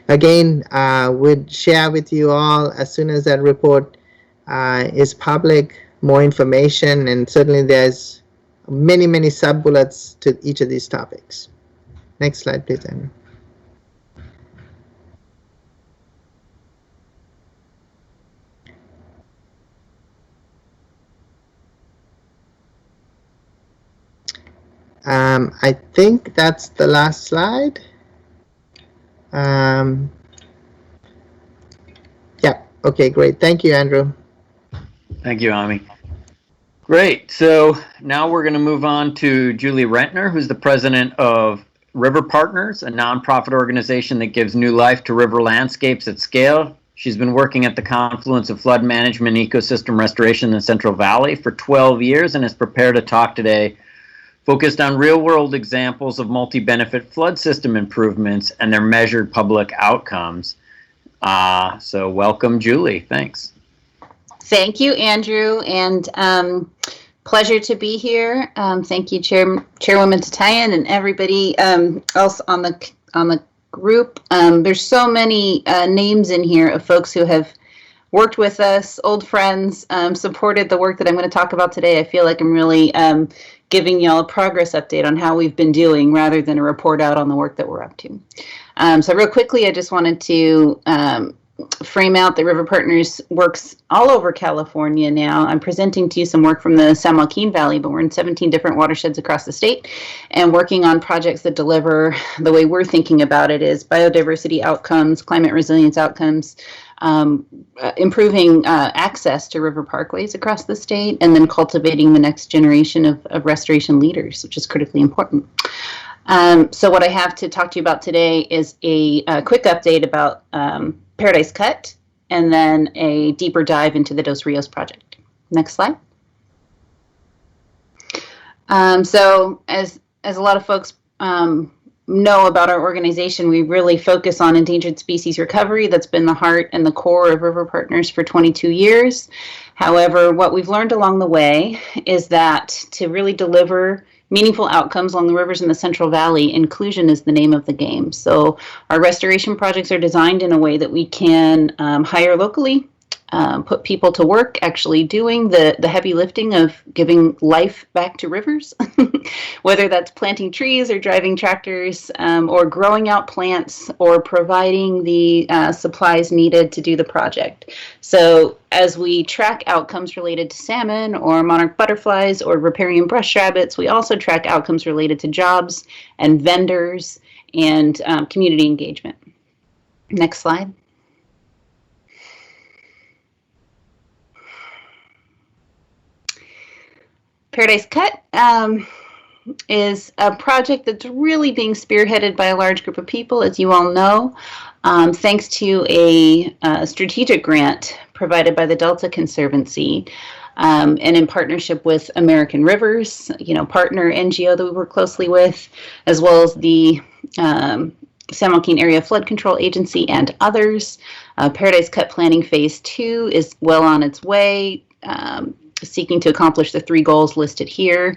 Again, we'd share with you all as soon as that report is public, more information, and certainly there's many sub-bullets to each of these topics. Next slide, please, Andrew. I think that's the last slide. Yeah, okay, great. Thank you, Andrew. Thank you, Ami. Great. So now we're going to move on to Julie Rentner, who's the president of River Partners, a nonprofit organization that gives new life to river landscapes at scale. She's been working at the confluence of flood management and ecosystem restoration in the Central Valley for 12 years and is prepared to talk today focused on real-world examples of multi-benefit flood system improvements and their measured public outcomes. So welcome, Julie. Thanks. Thank you, Andrew, and pleasure to be here. Thank you, Chairwoman Tatayan, and everybody else on the group. There's so many names in here of folks who have worked with us, old friends, supported the work that I'm going to talk about today. I feel like I'm really giving y'all a progress update on how we've been doing rather than a report out on the work that we're up to. So real quickly, I just wanted to frame out that River Partners works all over California now. I'm presenting to you some work from the San Joaquin Valley, but we're in 17 different watersheds across the state and working on projects that deliver, the way we're thinking about it is biodiversity outcomes, climate resilience outcomes, improving access to river parkways across the state, and then cultivating the next generation of restoration leaders, which is critically important. So what I have to talk to you about today is a quick update about Paradise Cut, and then a deeper dive into the Dos Rios project. Next slide. So as a lot of folks know about our organization, we really focus on endangered species recovery. That's been the heart and the core of River Partners for 22 years. However, what we've learned along the way is that to really deliver meaningful outcomes along the rivers in the Central Valley, inclusion is the name of the game. So our restoration projects are designed in a way that we can hire locally, put people to work actually doing the heavy lifting of giving life back to rivers, whether that's planting trees or driving tractors or growing out plants or providing the supplies needed to do the project. So as we track outcomes related to salmon or monarch butterflies or riparian brush rabbits, we also track outcomes related to jobs and vendors and community engagement. Next slide. Paradise Cut is a project that's really being spearheaded by a large group of people, as you all know, thanks to a strategic grant provided by the Delta Conservancy and in partnership with American Rivers, partner NGO that we work closely with, as well as the San Joaquin Area Flood Control Agency and others. Paradise Cut Planning Phase 2 is well on its way, seeking to accomplish the 3 goals listed here.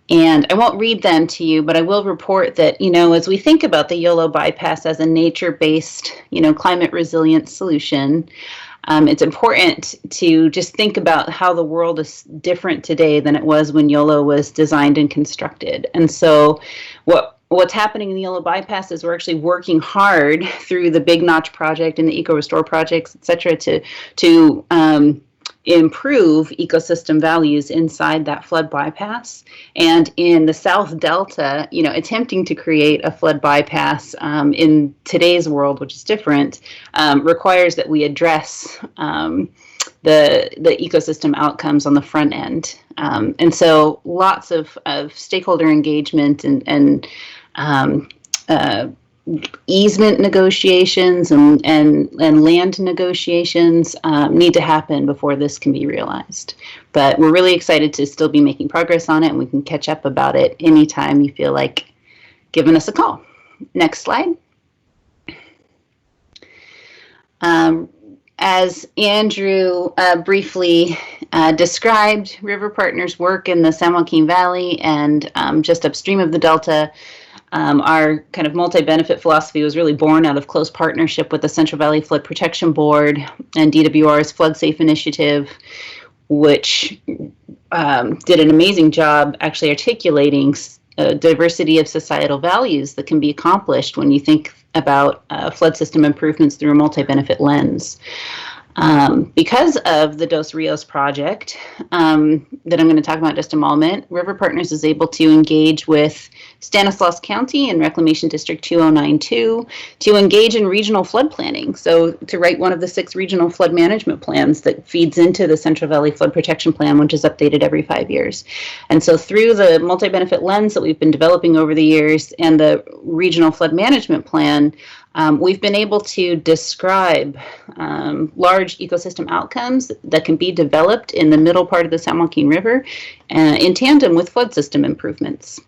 And I won't read them to you, but I will report that, as we think about the YOLO bypass as a nature-based, climate resilient solution, it's important to just think about how the world is different today than it was when YOLO was designed and constructed. And so what's happening in the YOLO bypass is we're actually working hard through the Big Notch project and the Eco Restore projects, et cetera, to improve ecosystem values inside that flood bypass. And in the South Delta, attempting to create a flood bypass in today's world, which is different, requires that we address the ecosystem outcomes on the front end. And so lots of stakeholder engagement and easement negotiations and land negotiations need to happen before this can be realized. But we're really excited to still be making progress on it, and we can catch up about it anytime you feel like giving us a call. Next slide. As Andrew briefly described, River Partners work in the San Joaquin Valley and just upstream of the Delta. Our kind of multi-benefit philosophy was really born out of close partnership with the Central Valley Flood Protection Board and DWR's Flood Safe Initiative, which did an amazing job actually articulating a diversity of societal values that can be accomplished when you think about flood system improvements through a multi-benefit lens. Because of the Dos Rios project that I'm going to talk about in just a moment, River Partners is able to engage with Stanislaus County and Reclamation District 2092 to engage in regional flood planning. So to write one of the 6 regional flood management plans that feeds into the Central Valley Flood Protection Plan, which is updated every 5 years. And so through the multi-benefit lens that we've been developing over the years and the regional flood management plan, we've been able to describe large ecosystem outcomes that can be developed in the middle part of the San Joaquin River in tandem with flood system improvements.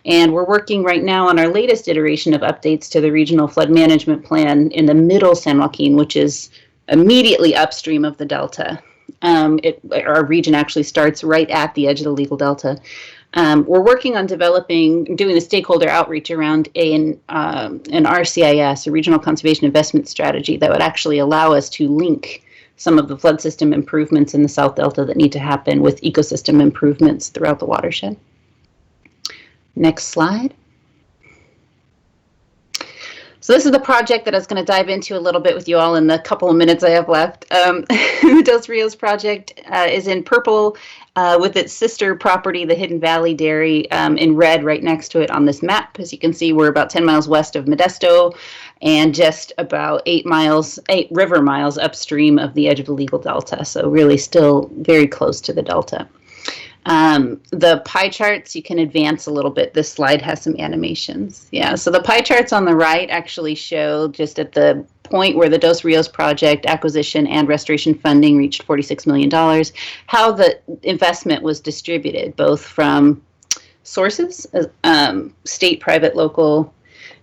And we're working right now on our latest iteration of updates to the regional flood management plan in the middle San Joaquin, which is immediately upstream of the Delta. Our region actually starts right at the edge of the legal Delta. We're working on doing the stakeholder outreach around an RCIS, a Regional Conservation Investment Strategy, that would actually allow us to link some of the flood system improvements in the South Delta that need to happen with ecosystem improvements throughout the watershed. Next slide. So this is the project that I was going to dive into a little bit with you all in the couple of minutes I have left. The Dos Rios project is in purple with its sister property, the Hidden Valley Dairy, in red right next to it on this map. As you can see, we're about 10 miles west of Modesto and just about 8 river miles upstream of the edge of the legal Delta. So really still very close to the Delta. The pie charts, you can advance a little bit. This slide has some animations. Yeah, so the pie charts on the right actually show just at the point where the Dos Rios project acquisition and restoration funding reached $46 million, how the investment was distributed, both from sources, state, private, local,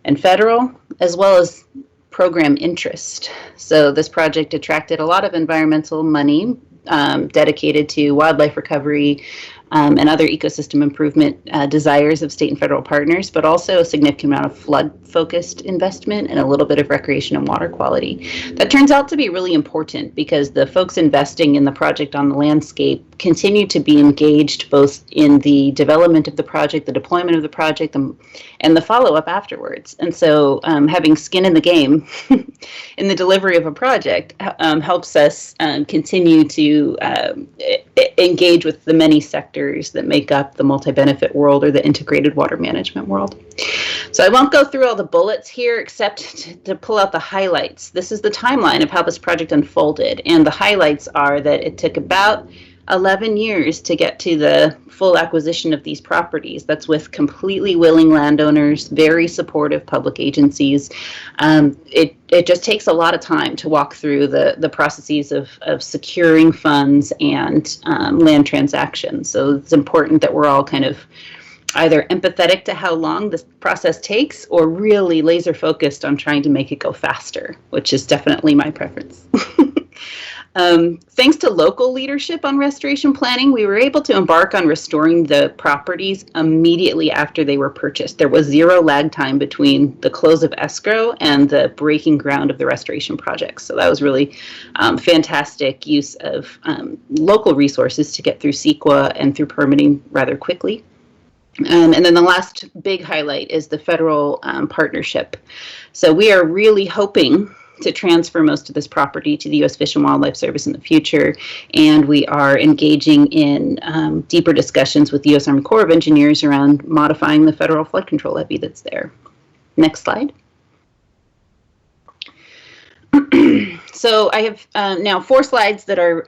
and federal, as well as program interest. So this project attracted a lot of environmental money dedicated to wildlife recovery and other ecosystem improvement desires of state and federal partners, but also a significant amount of flood-focused investment and a little bit of recreation and water quality. That turns out to be really important because the folks investing in the project on the landscape continue to be engaged both in the development of the project, the deployment of the project, and the follow-up afterwards. And so having skin in the game in the delivery of a project helps us continue to engage with the many sectors that make up the multi-benefit world or the integrated water management world. So I won't go through all the bullets here except to pull out the highlights. This is the timeline of how this project unfolded, and the highlights are that it took about 11 years to get to the full acquisition of these properties. That's with completely willing landowners, very supportive public agencies. It just takes a lot of time to walk through the processes of securing funds and land transactions. So it's important that we're all kind of either empathetic to how long this process takes or really laser focused on trying to make it go faster, which is definitely my preference. Thanks to local leadership on restoration planning, we were able to embark on restoring the properties immediately after they were purchased. There was zero lag time between the close of escrow and the breaking ground of the restoration projects. So that was really fantastic use of local resources to get through CEQA and through permitting rather quickly. And then the last big highlight is the federal partnership. So we are really hoping to transfer most of this property to the U.S. Fish and Wildlife Service in the future, and we are engaging in deeper discussions with the U.S. Army Corps of Engineers around modifying the federal flood control levy that's there. Next slide. So I have now 4 slides that are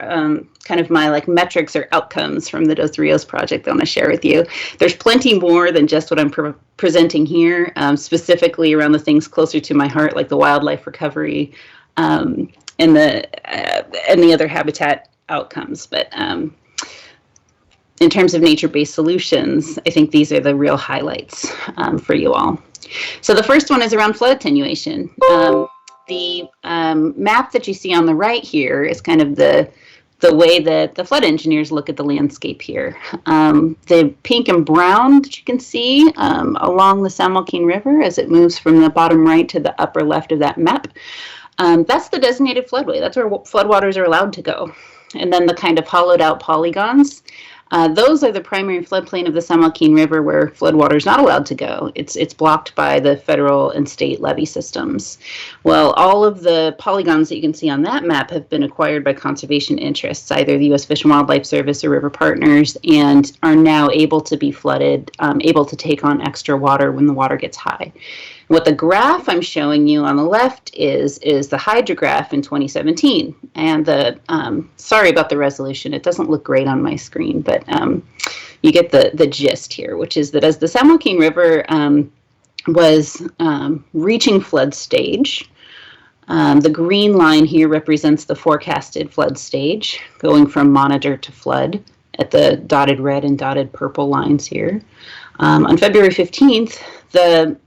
kind of my metrics or outcomes from the Dos Rios project that I want to share with you. There's plenty more than just what I'm presenting here, specifically around the things closer to my heart, like the wildlife recovery and the other habitat outcomes. But in terms of nature-based solutions, I think these are the real highlights for you all. So the first one is around flood attenuation. The map that you see on the right here is kind of the way that the flood engineers look at the landscape here. The pink and brown that you can see along the San Joaquin River as it moves from the bottom right to the upper left of that map, that's the designated floodway. That's where floodwaters are allowed to go. And then the kind of hollowed out polygons, Those are the primary floodplain of the San Joaquin River where floodwater is not allowed to go. It's blocked by the federal and state levee systems. Well, all of the polygons that you can see on that map have been acquired by conservation interests, either the U.S. Fish and Wildlife Service or River Partners, and are now able to be flooded, able to take on extra water when the water gets high. What the graph I'm showing you on the left is the hydrograph in 2017. And the sorry about the resolution. It doesn't look great on my screen, but you get the gist here, which is that as the San Joaquin River was reaching flood stage, the green line here represents the forecasted flood stage, going from monitor to flood at the dotted red and dotted purple lines here. On February 15th, the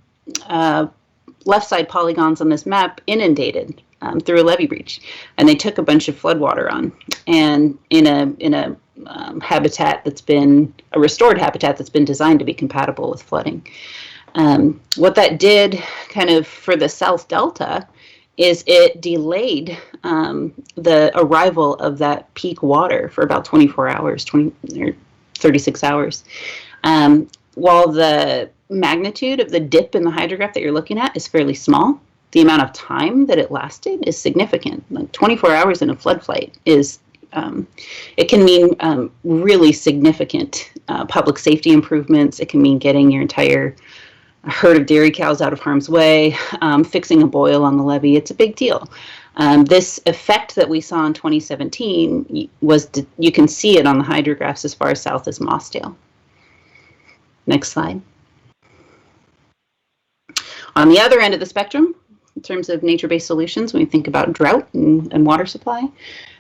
left side polygons on this map inundated through a levee breach, and they took a bunch of floodwater on. And in a habitat that's been a restored habitat that's been designed to be compatible with flooding. What that did, kind of for the South Delta, is it delayed the arrival of that peak water for about 24 hours, 20 or 36 hours. While the magnitude of the dip in the hydrograph that you're looking at is fairly small, the amount of time that it lasted is significant. Like 24 hours in a floodplain is, it can mean really significant public safety improvements. It can mean getting your entire herd of dairy cows out of harm's way, fixing a boil on the levee. It's a big deal. This effect that we saw in 2017 was, you can see it on the hydrographs as far south as Mossdale. Next slide. On the other end of the spectrum, in terms of nature-based solutions, when we think about drought and water supply,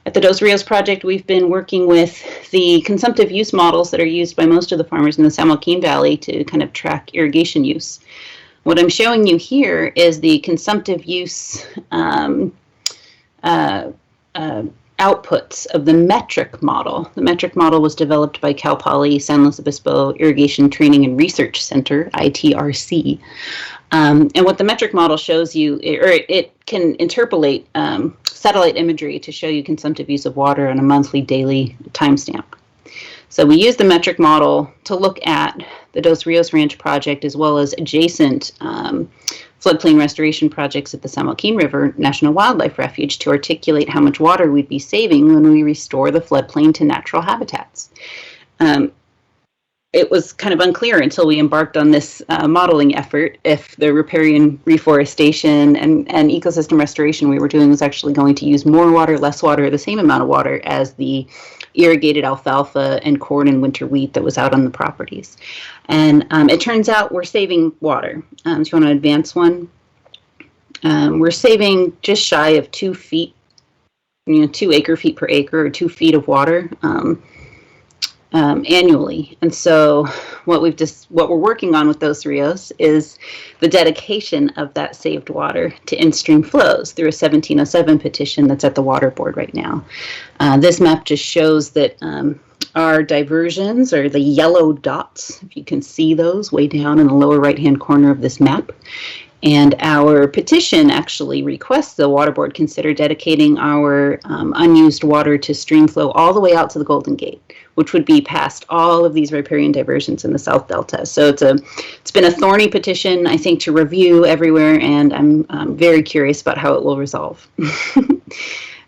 at the Rios Project, we've been working with the consumptive use models that are used by most of the farmers in the San Joaquin Valley to kind of track irrigation use. What I'm showing you here is the consumptive use outputs of the metric model. The metric model was developed by Cal Poly San Luis Obispo Irrigation Training and Research Center, ITRC. And what the metric model shows you, or it can interpolate satellite imagery to show you consumptive use of water on a monthly, daily timestamp. So we use the metric model to look at the Dos Rios Ranch project as well as adjacent floodplain restoration projects at the San Joaquin River National Wildlife Refuge to articulate how much water we'd be saving when we restore the floodplain to natural habitats. It was kind of unclear until we embarked on this modeling effort if the riparian reforestation and ecosystem restoration we were doing was actually going to use more water, less water, the same amount of water as the irrigated alfalfa and corn and winter wheat that was out on the properties. And it turns out we're saving water. Do you want to advance one? We're saving just shy of 2 feet, 2 acre feet per acre, or 2 feet of water annually. And so what we're working on with Dos Rios is the dedication of that saved water to in-stream flows through a 1707 petition that's at the water board right now. This map just shows that our diversions are the yellow dots, if you can see those way down in the lower right-hand corner of this map. And our petition actually requests the water board consider dedicating our unused water to stream flow all the way out to the Golden Gate, which would be past all of these riparian diversions in the South Delta. So it's been a thorny petition, I think, to review everywhere, and I'm very curious about how it will resolve.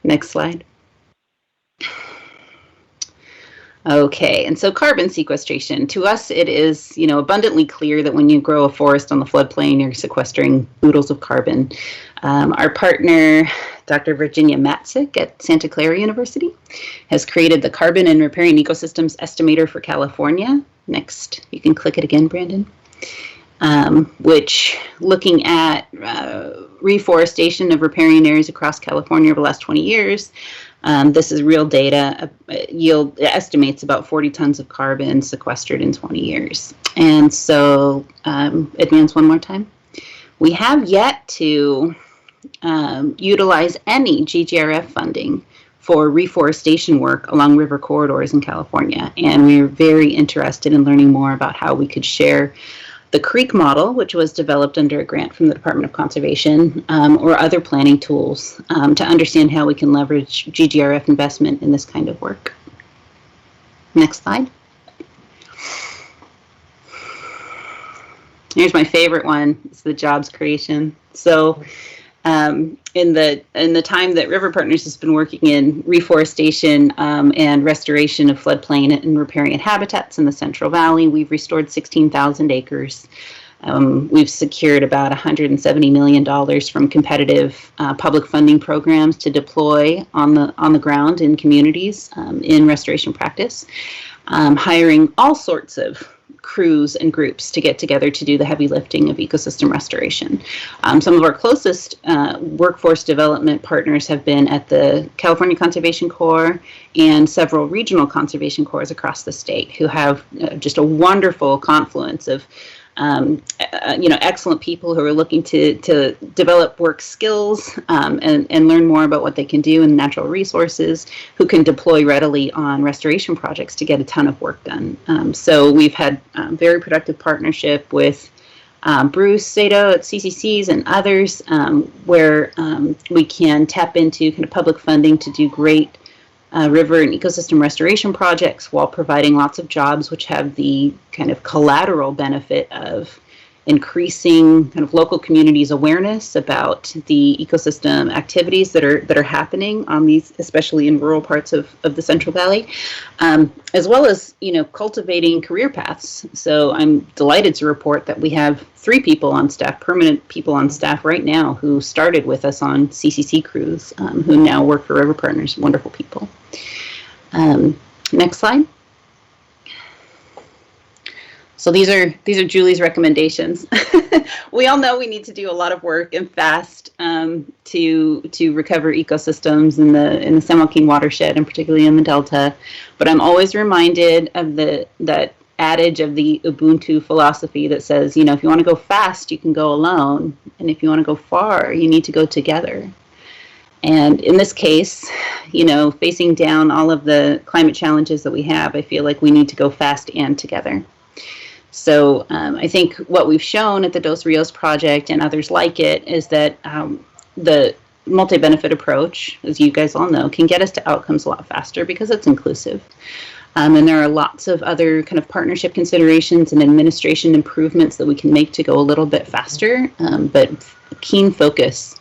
Next slide. Okay, and so carbon sequestration. To us, it is, abundantly clear that when you grow a forest on the floodplain, you're sequestering oodles of carbon. Our partner, Dr. Virginia Matzik at Santa Clara University, has created the Carbon and Riparian Ecosystems Estimator for California. Next, you can click it again, Brandon. Which, looking at reforestation of riparian areas across California over the last 20 years, this is real data. Yield estimates about 40 tons of carbon sequestered in 20 years. And so, advance one more time. We have yet to utilize any GGRF funding for reforestation work along river corridors in California. And we're very interested in learning more about how we could share the creek model, which was developed under a grant from the Department of Conservation, or other planning tools to understand how we can leverage GGRF investment in this kind of work. Next slide. Here's my favorite one. It's the jobs creation. So in the time that River Partners has been working in reforestation and restoration of floodplain and repairing habitats in the Central Valley, we've restored 16,000 acres. We've secured about $170 million from competitive public funding programs to deploy on the ground in communities in restoration practice, hiring all sorts of crews and groups to get together to do the heavy lifting of ecosystem restoration. Some of our closest workforce development partners have been at the California Conservation Corps and several regional conservation corps across the state, who have just a wonderful confluence of excellent people who are looking to develop work skills and learn more about what they can do in natural resources, who can deploy readily on restoration projects to get a ton of work done. So we've had very productive partnership with Bruce Sato at CCCs and others, where we can tap into kind of public funding to do great river and ecosystem restoration projects while providing lots of jobs, which have the kind of collateral benefit of increasing kind of local communities' awareness about the ecosystem activities that are happening on these, especially in rural parts of the Central Valley, as well as cultivating career paths. So I'm delighted to report that we have 3 people on staff, permanent people on staff right now, who started with us on CCC crews, who now work for River Partners. Wonderful people. Next slide. So these are Julie's recommendations. We all know we need to do a lot of work and fast to recover ecosystems in the San Joaquin watershed, and particularly in the Delta. But I'm always reminded of that adage of the Ubuntu philosophy that says, if you want to go fast, you can go alone, and if you want to go far, you need to go together. And in this case, facing down all of the climate challenges that we have, I feel like we need to go fast and together. So I think what we've shown at the Dos Rios Project and others like it is that the multi-benefit approach, as you guys all know, can get us to outcomes a lot faster because it's inclusive. And there are lots of other kind of partnership considerations and administration improvements that we can make to go a little bit faster, but keen focus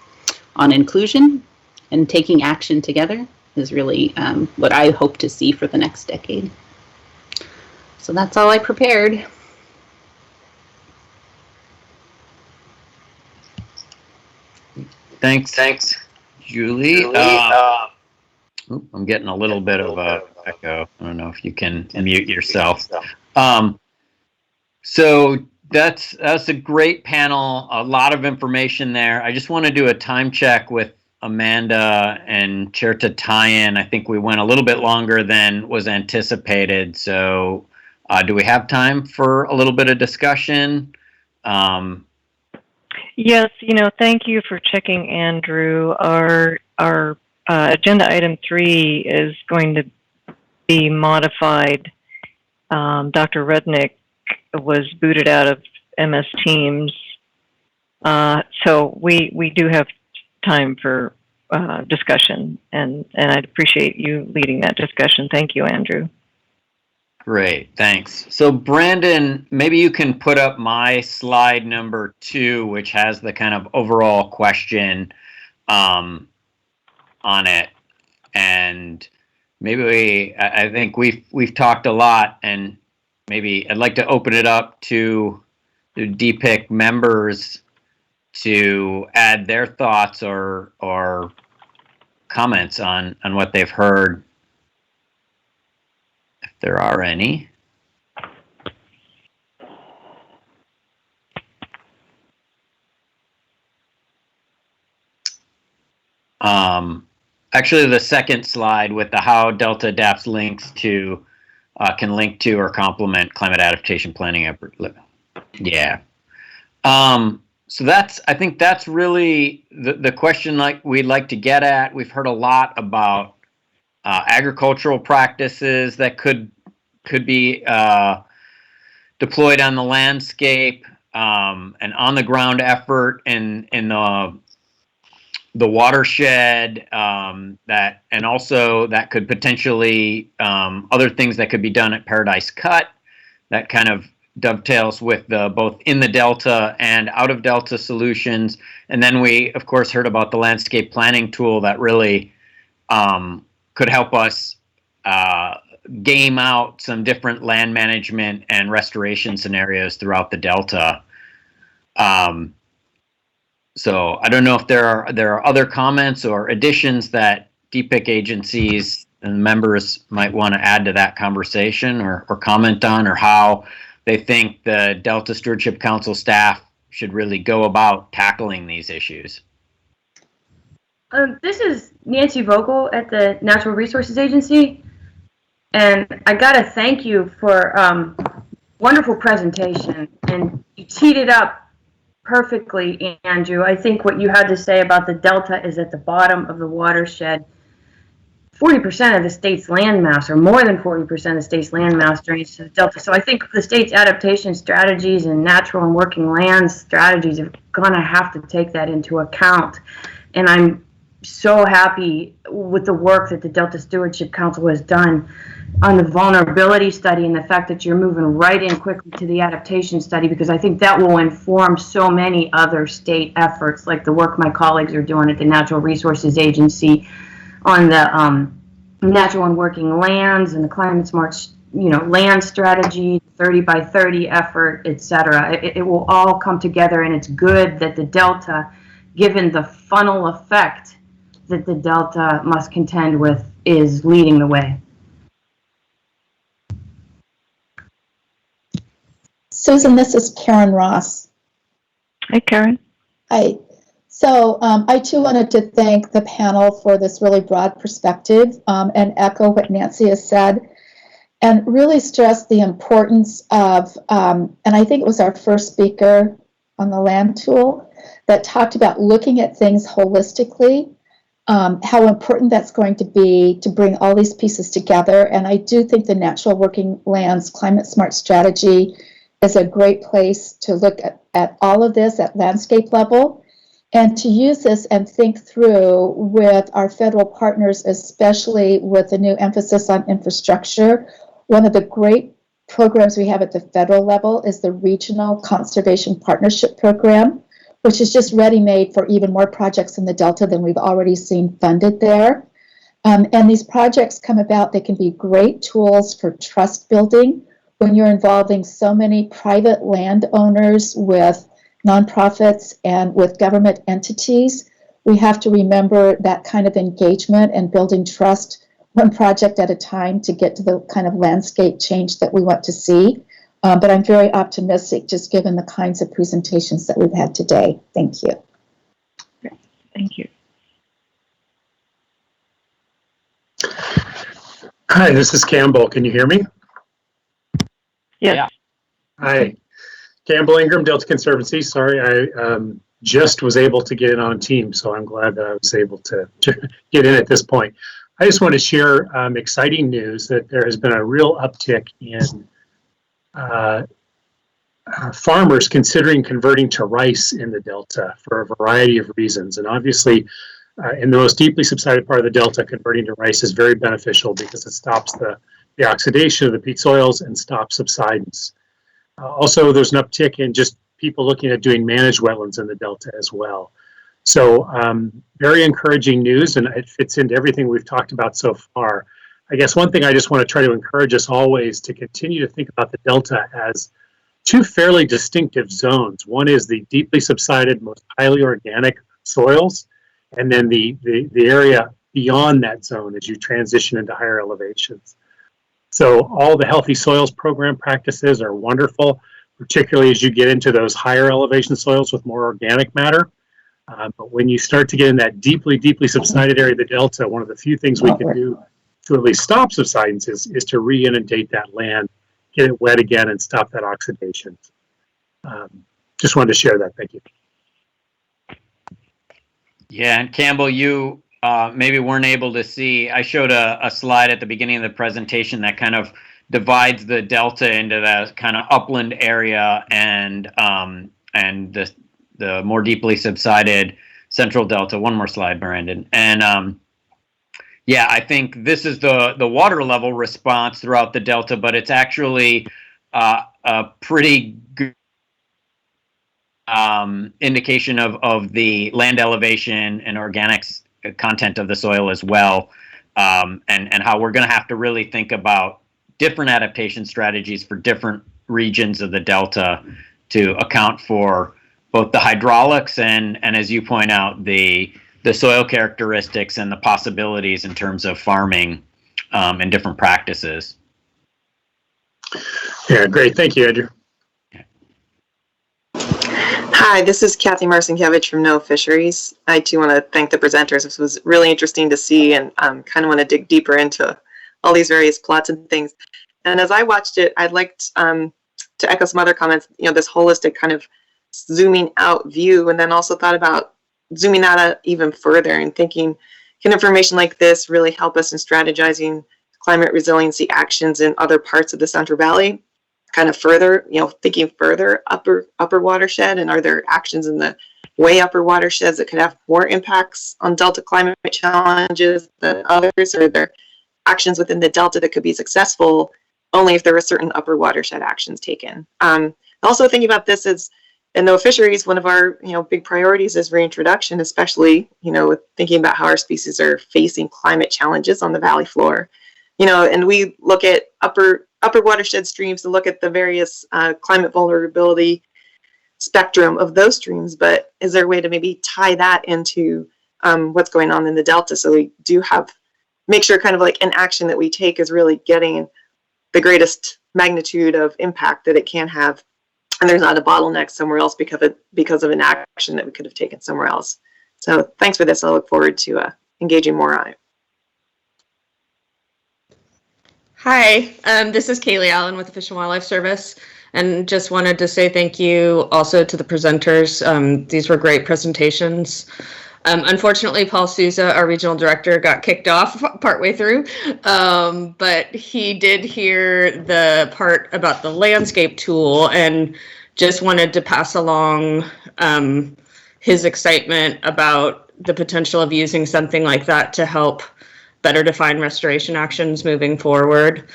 on inclusion and taking action together is really what I hope to see for the next decade. So that's all I prepared. Thanks, Julie. I'm getting a little bit of a echo. I don't know if you can mute yourself. So that's a great panel. A lot of information there. I just want to do a time check with Amanda and Chair Tatayan. I think we went a little bit longer than was anticipated. So do we have time for a little bit of discussion? Yes, thank you for checking, Andrew. Our agenda item 3 is going to be modified. Dr. Rudnick was booted out of MS Teams. So we do have time for discussion, and I'd appreciate you leading that discussion. Thank you, Andrew. Great, thanks. So Brandon, maybe you can put up my slide number 2, which has the kind of overall question on it. And maybe I think we've talked a lot, and maybe I'd like to open it up to the DPIIC members to add their thoughts or comments on what they've heard, if there are any. Actually, the second slide with the how Delta adapts links to can link to or complement climate adaptation planning effort. Yeah. So I think that's really the question we'd like to get at. We've heard a lot about agricultural practices that could be deployed on the landscape, an on-the-ground effort in the watershed, and also that could potentially other things that could be done at Paradise Cut that kind of dovetails with the both in the Delta and out of Delta solutions. And then we, of course, heard about the landscape planning tool that really could help us game out some different land management and restoration scenarios throughout the Delta. So I don't know if there are other comments or additions that DPIIC agencies and members might want to add to that conversation or comment on, or how they think the Delta Stewardship Council staff should really go about tackling these issues. This is Nancy Vogel at the Natural Resources Agency, and I gotta thank you for wonderful presentation, and you teed it up perfectly, Andrew. I think what you had to say about the Delta is at the bottom of the watershed. 40% of the state's landmass, or more than 40% of the state's landmass, drains to the Delta. So I think the state's adaptation strategies and natural and working lands strategies are going to have to take that into account. And I'm so happy with the work that the Delta Stewardship Council has done on the vulnerability study and the fact that you're moving right in quickly to the adaptation study, because I think that will inform so many other state efforts, like the work my colleagues are doing at the Natural Resources Agency on the natural and working lands and the climate smart, land strategy, 30 by 30 effort, etc. It will all come together, and it's good that the Delta, given the funnel effect that the Delta must contend with, is leading the way. Susan, this is Karen Ross. Hi, Karen. Hi. So I too wanted to thank the panel for this really broad perspective and echo what Nancy has said, and really stress the importance of, and I think it was our first speaker on the land tool that talked about looking at things holistically, how important that's going to be to bring all these pieces together. And I do think the Natural Working Lands Climate Smart Strategy is a great place to look at all of this at landscape level, and to use this and think through with our federal partners, especially with the new emphasis on infrastructure. One of the great programs we have at the federal level is the Regional Conservation Partnership Program, which is just ready-made for even more projects in the Delta than we've already seen funded there. And these projects come about, they can be great tools for trust building when you're involving so many private landowners with nonprofits and with government entities. We have to remember that kind of engagement and building trust one project at a time to get to the kind of landscape change that we want to see. But I'm very optimistic just given the kinds of presentations that we've had today. Thank you. Thank you. Hi, this is Campbell. Can you hear me? Yes. Yeah. Hi, Campbell Ingram, Delta Conservancy. Sorry, I just was able to get in on Teams, so I'm glad that I was able to get in at this point. I just want to share exciting news that there has been a real uptick in farmers considering converting to rice in the Delta for a variety of reasons. And obviously, in the most deeply subsided part of the Delta, converting to rice is very beneficial because it stops the oxidation of the peat soils and stops subsidence. Also, there's an uptick in just people looking at doing managed wetlands in the Delta as well. So very encouraging news, and it fits into everything we've talked about so far. I guess one thing I just want to try to encourage us always to continue to think about the Delta as two fairly distinctive zones. One is the deeply subsided, most highly organic soils, and then the area beyond that zone as you transition into higher elevations. So all the Healthy Soils Program practices are wonderful, particularly as you get into those higher elevation soils with more organic matter. But when you start to get in that deeply, deeply subsided area of the Delta, one of the few things we can do to at least stop subsidence is to re-inundate that land, get it wet again, and stop that oxidation. Just wanted to share that. Thank you. Yeah, and Campbell, you maybe weren't able to see, I showed a slide at the beginning of the presentation that kind of divides the Delta into that kind of upland area and the more deeply subsided central Delta. One more slide, Brandon. And yeah, I think this is the water level response throughout the Delta, but it's actually a pretty good indication of the land elevation and organics content of the soil as well, and how we're going to have to really think about different adaptation strategies for different regions of the Delta to account for both the hydraulics and as you point out, the soil characteristics and the possibilities in terms of farming and different practices. Yeah, great. Thank you, Andrew. Hi, this is Kathy Marcinkiewicz from No Fisheries. I too want to thank the presenters. This was really interesting to see, and kind of want to dig deeper into all these various plots and things. And as I watched it, I'd like to echo some other comments, this holistic kind of zooming out view, and then also thought about zooming out even further and thinking, can information like this really help us in strategizing climate resiliency actions in other parts of the Central Valley? Kind of further, thinking further upper watershed, and are there actions in the way upper watersheds that could have more impacts on Delta climate challenges than others? Or are there actions within the Delta that could be successful only if there were certain upper watershed actions taken? Also thinking about this as, in No Fisheries, one of our big priorities is reintroduction, especially with thinking about how our species are facing climate challenges on the valley floor. And we look at upper watershed streams to look at the various climate vulnerability spectrum of those streams, but is there a way to maybe tie that into what's going on in the Delta, so we do make sure kind of like an action that we take is really getting the greatest magnitude of impact that it can have, and there's not a bottleneck somewhere else because of an action that we could have taken somewhere else. So thanks for this. I look forward to engaging more on it. Hi, this is Kaylee Allen with the Fish and Wildlife Service, and just wanted to say thank you also to the presenters. These were great presentations. Unfortunately, Paul Souza, our regional director, got kicked off partway through, but he did hear the part about the landscape tool and just wanted to pass along his excitement about the potential of using something like that to help better define restoration actions moving forward,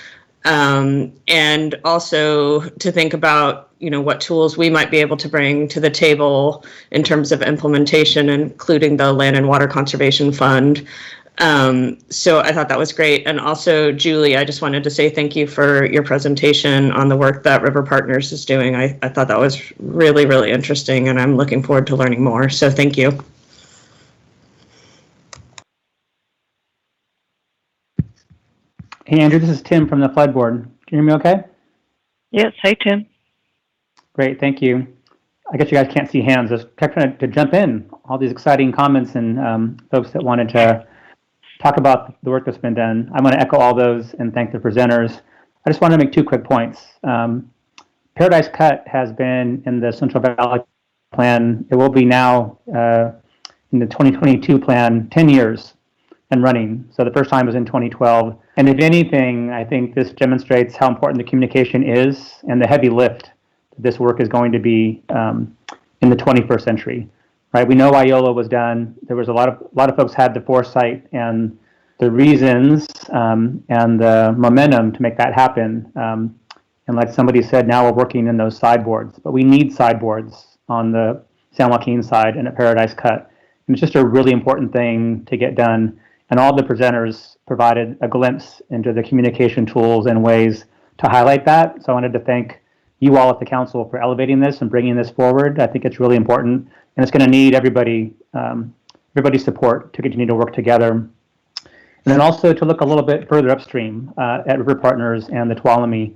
and also to think about what tools we might be able to bring to the table in terms of implementation, including the Land and Water Conservation Fund. So I thought that was great. And also, Julie, I just wanted to say thank you for your presentation on the work that River Partners is doing. I thought that was really, really interesting, and I'm looking forward to learning more. So thank you. Hey, Andrew, this is Tim from the Flood Board. Can you hear me okay? Yes. Hey, Tim. Great, thank you. I guess you guys can't see hands. I was trying to jump in, all these exciting comments and folks that wanted to talk about the work that's been done. I'm going to echo all those and thank the presenters. I just want to make two quick points. Paradise Cut has been in the Central Valley Plan. It will be now in the 2022 plan, 10 years and running. So the first time was in 2012. And if anything, I think this demonstrates how important the communication is and the heavy lift that this work is going to be in the 21st century. Right? We know why YOLO was done. There was a lot of folks had the foresight and the reasons and the momentum to make that happen. And like somebody said, now we're working in those sideboards, but we need sideboards on the San Joaquin side and at Paradise Cut. And it's just a really important thing to get done. And all the presenters provided a glimpse into the communication tools and ways to highlight that. So I wanted to thank you all at the council for elevating this and bringing this forward. I think it's really important, and it's going to need everybody's support to continue to work together. And then also to look a little bit further upstream at River Partners and the Tuolumne.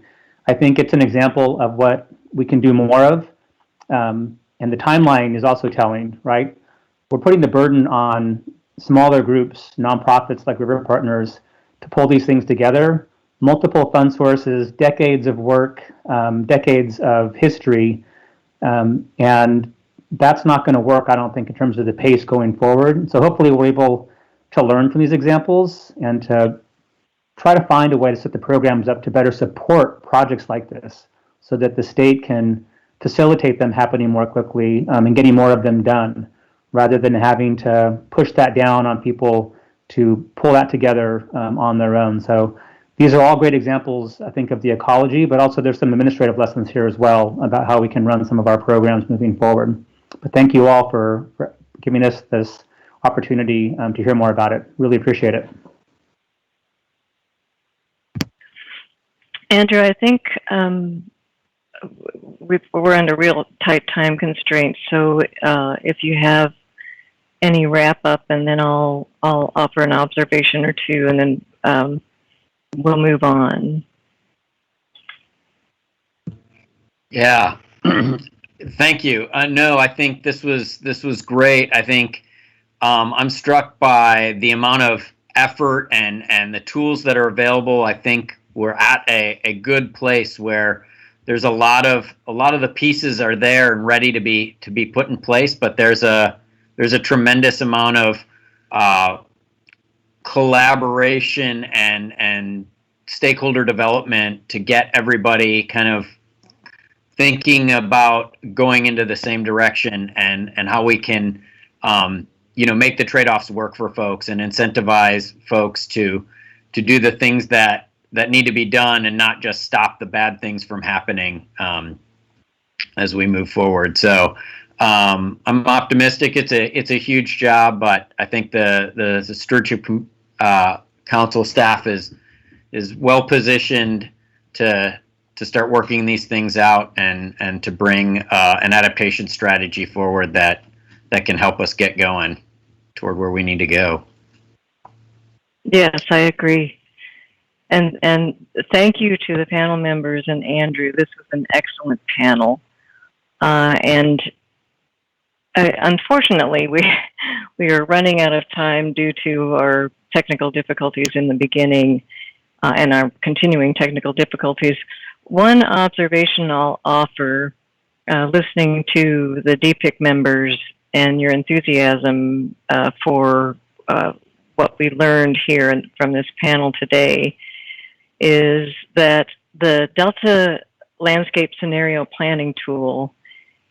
I think it's an example of what we can do more of. And the timeline is also telling, right? We're putting the burden on smaller groups, nonprofits like River Partners, to pull these things together. Multiple fund sources, decades of work, decades of history, and that's not going to work, I don't think, in terms of the pace going forward. So hopefully we're able to learn from these examples and to try to find a way to set the programs up to better support projects like this so that the state can facilitate them happening more quickly and getting more of them done, rather than having to push that down on people to pull that together on their own. So these are all great examples, I think, of the ecology, but also there's some administrative lessons here as well about how we can run some of our programs moving forward. But thank you all for giving us this opportunity to hear more about it. Really appreciate it. Andrew, I think we're under real tight time constraints, so if you have any wrap up, and then I'll offer an observation or two, and then we'll move on. Yeah, thank you. No, I think this was great. I think I'm struck by the amount of effort and the tools that are available. I think we're at a good place where there's a lot of the pieces are there and ready to be put in place, but there's a tremendous amount of collaboration and stakeholder development to get everybody kind of thinking about going into the same direction and how we can make the trade-offs work for folks and incentivize folks to do the things that need to be done and not just stop the bad things from happening as we move forward. So I'm optimistic. It's a huge job, but I think the Stewardship Council staff is well positioned to start working these things out and to bring an adaptation strategy forward that can help us get going toward where we need to go. Yes, I agree. And thank you to the panel members and Andrew. This was an excellent panel. Unfortunately, we are running out of time due to our technical difficulties in the beginning and our continuing technical difficulties. One observation I'll offer, listening to the DPIIC members and your enthusiasm for what we learned here from this panel today, is that the Delta Landscape Scenario Planning Tool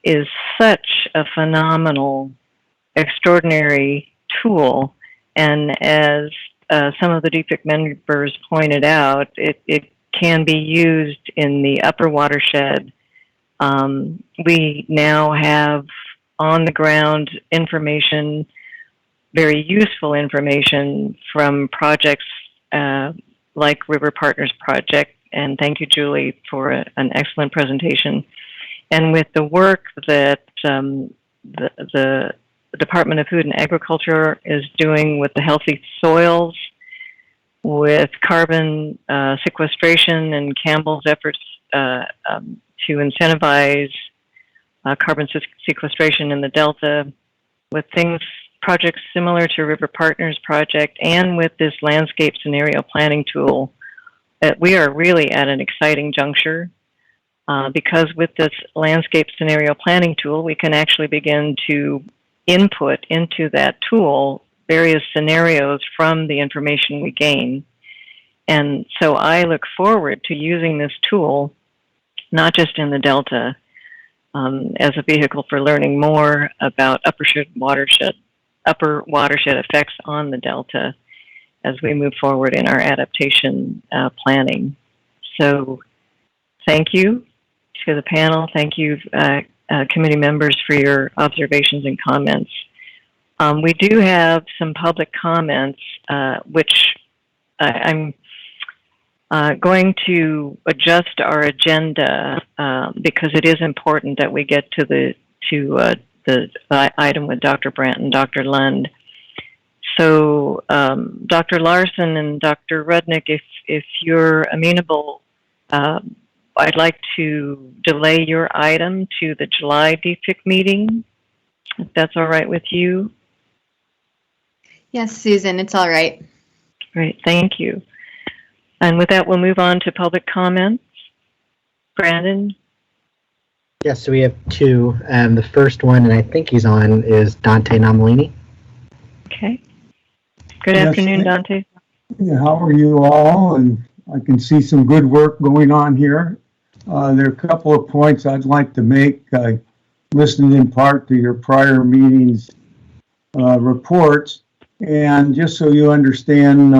is such a phenomenal, extraordinary tool. And as some of the DPIIC members pointed out, it can be used in the upper watershed. We now have on-the-ground information, very useful information from projects like River Partners Project, and thank you, Julie, for an excellent presentation. And with the work that the Department of Food and Agriculture is doing with the healthy soils, with carbon sequestration and Campbell's efforts to incentivize carbon sequestration in the Delta, with projects similar to River Partners Project, and with this landscape scenario planning tool, we are really at an exciting juncture because with this landscape scenario planning tool, we can actually begin to input into that tool various scenarios from the information we gain. And so I look forward to using this tool, not just in the Delta, as a vehicle for learning more about upper watershed effects on the Delta as we move forward in our adaptation planning. So thank you to the panel. Thank you, committee members, for your observations and comments. We do have some public comments, which I'm going to adjust our agenda because it is important that we get to the item with Dr. Brandt and Dr. Lund. So Dr. Larson and Dr. Rudnick, if you're amenable, I'd like to delay your item to the July DPIIC meeting, if that's all right with you. Yes, Susan, it's all right. Great, thank you. And with that, we'll move on to public comments. Brandon? Yes, so we have two. The first one, and I think he's on, is Dante Nomalini. Okay. Good afternoon, Dante. Yeah, how are you all? And I can see some good work going on here. There are a couple of points I'd like to make. I listened in part to your prior meetings reports, and just so you understand,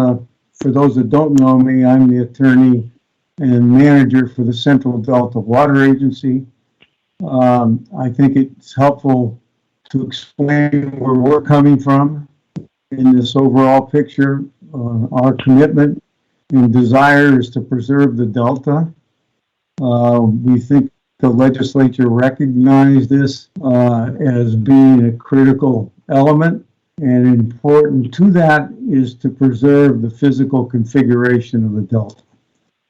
for those that don't know me, I'm the attorney and manager for the Central Delta Water Agency. I think it's helpful to explain where we're coming from in this overall picture. Our commitment and desire is to preserve the Delta. We think the legislature recognized this as being a critical element, and important to that is to preserve the physical configuration of the Delta.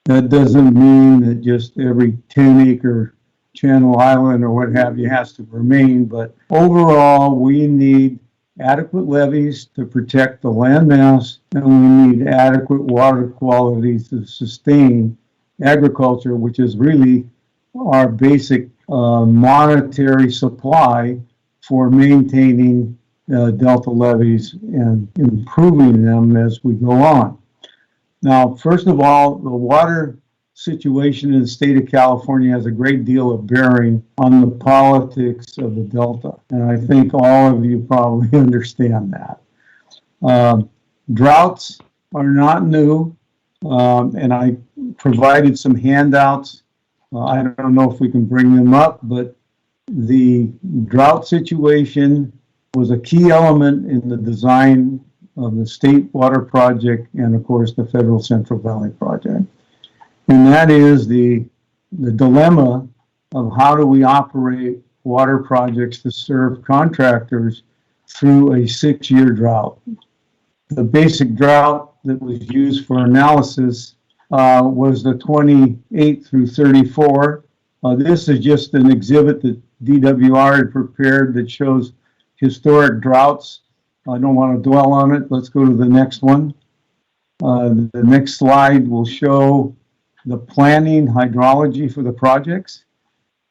That doesn't mean that just every 10-acre channel island or what have you has to remain, but overall we need adequate levees to protect the landmass, and we need adequate water quality to sustain agriculture, which is really our basic monetary supply for maintaining delta levees and improving them as we go on. Now, first of all, the water situation in the state of California has a great deal of bearing on the politics of the Delta, and I think all of you probably understand that. Droughts are not new, and I provided some handouts. I don't know if we can bring them up, but the drought situation was a key element in the design of the State Water Project and, of course, the Federal Central Valley Project. And that is the dilemma of how do we operate water projects to serve contractors through a 6-year drought. The basic drought that was used for analysis was the 28 through 34. This is just an exhibit that DWR had prepared that shows historic droughts. I don't want to dwell on it. Let's go to the next one. The next slide will show the planning hydrology for the projects,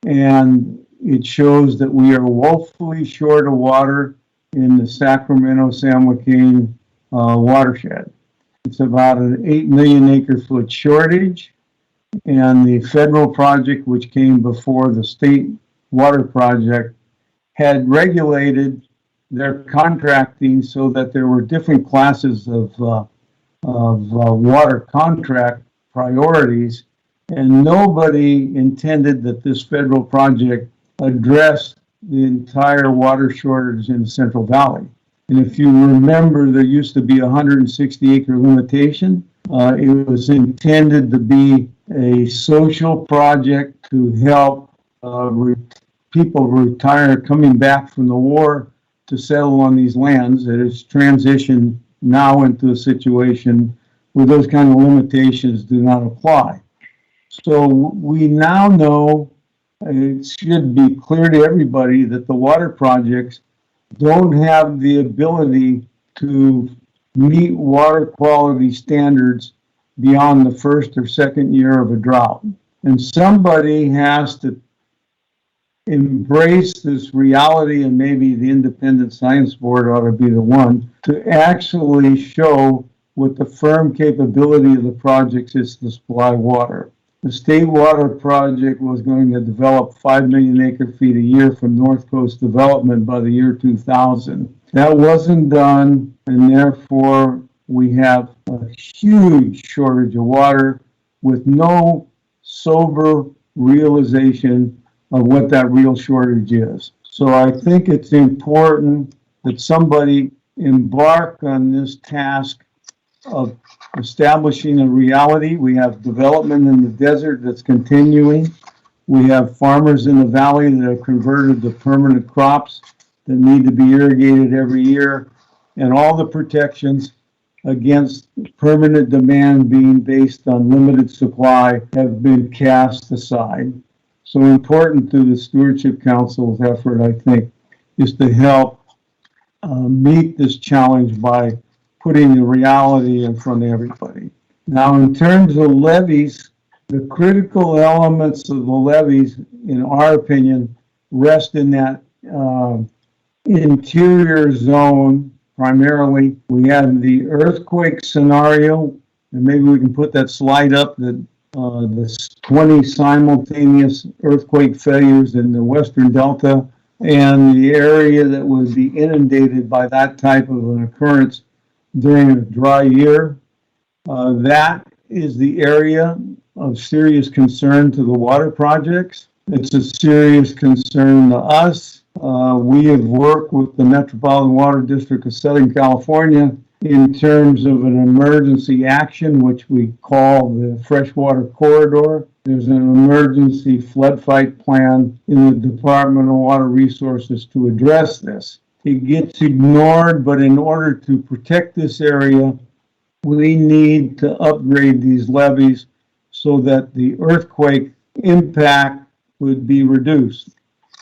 and it shows that we are woefully short of water in the Sacramento-San Joaquin watershed. It's about an 8 million acre foot shortage, and the federal project, which came before the state water project, had regulated their contracting so that there were different classes of water contract priorities, and nobody intended that this federal project address the entire water shortage in the Central Valley. And if you remember, there used to be a 160 acre limitation. It was intended to be a social project to help people retire coming back from the war to settle on these lands. It has transitioned now into a situation where those kind of limitations do not apply. So we now know, it should be clear to everybody, that the water projects don't have the ability to meet water quality standards beyond the first or second year of a drought. And somebody has to embrace this reality, and maybe the Independent Science Board ought to be the one to actually show what the firm capability of the projects is to supply water. The State Water Project was going to develop 5 million acre feet a year from North Coast development by the year 2000. That wasn't done, and therefore we have a huge shortage of water with no sober realization of what that real shortage is. So I think it's important that somebody embark on this task of establishing a reality. We have development in the desert that's continuing. We have farmers in the valley that have converted to permanent crops that need to be irrigated every year, and all the protections against permanent demand being based on limited supply have been cast aside. So important to the Stewardship Council's effort, I think, is to help meet this challenge by putting the reality in front of everybody. Now, in terms of levees, the critical elements of the levees, in our opinion, rest in that interior zone. Primarily, we have the earthquake scenario, and maybe we can put that slide up, that the 20 simultaneous earthquake failures in the Western Delta, and the area that would be inundated by that type of an occurrence during a dry year. That is the area of serious concern to the water projects. It's a serious concern to us. We have worked with the Metropolitan Water District of Southern California in terms of an emergency action, which we call the freshwater corridor. There's an emergency flood fight plan in the Department of Water Resources to address this. It gets ignored, but in order to protect this area, we need to upgrade these levees so that the earthquake impact would be reduced.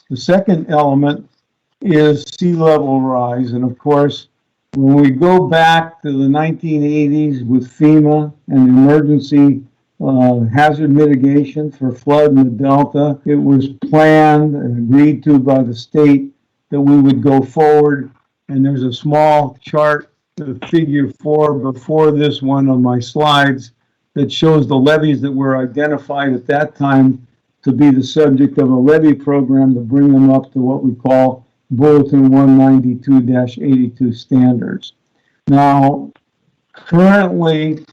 The second element is sea level rise. And of course, when we go back to the 1980s with FEMA and emergency hazard mitigation for flood in the Delta, it was planned and agreed to by the state that we would go forward. And there's a small chart, figure 4 before this one on my slides, that shows the levees that were identified at that time to be the subject of a levee program to bring them up to what we call Bulletin 192-82 standards. Now, currently,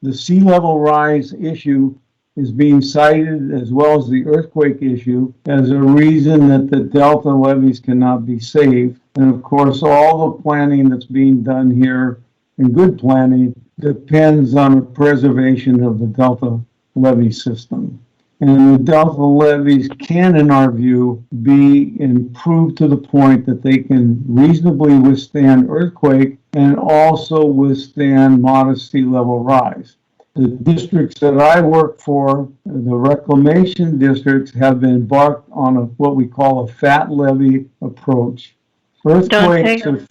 the sea level rise issue is being cited, as well as the earthquake issue, as a reason that the Delta levees cannot be saved. And of course, all the planning that's being done here, and good planning, depends on the preservation of the Delta levee system. And the Delta levees can, in our view, be improved to the point that they can reasonably withstand earthquake and also withstand modest sea level rise. The districts that I work for, the reclamation districts, have been embarked on what we call a fat levee approach. Earthquakes are,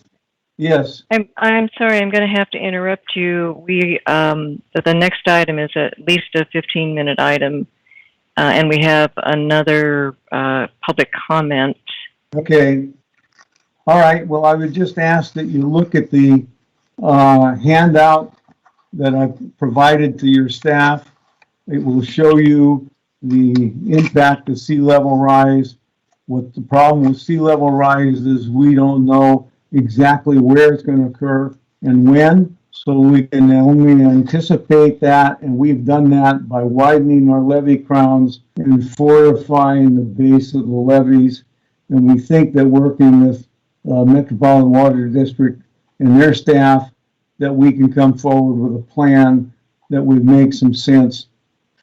yes. I'm sorry, I'm going to have to interrupt you. The next item is at least a 15-minute item. And we have another public comment. Okay. All right. Well, I would just ask that you look at the handout that I've provided to your staff. It will show you the impact of sea level rise. What the problem with sea level rise is, we don't know exactly where it's going to occur and when. So we can only anticipate that, and we've done that by widening our levee crowns and fortifying the base of the levees. And we think that working with Metropolitan Water District and their staff, that we can come forward with a plan that would make some sense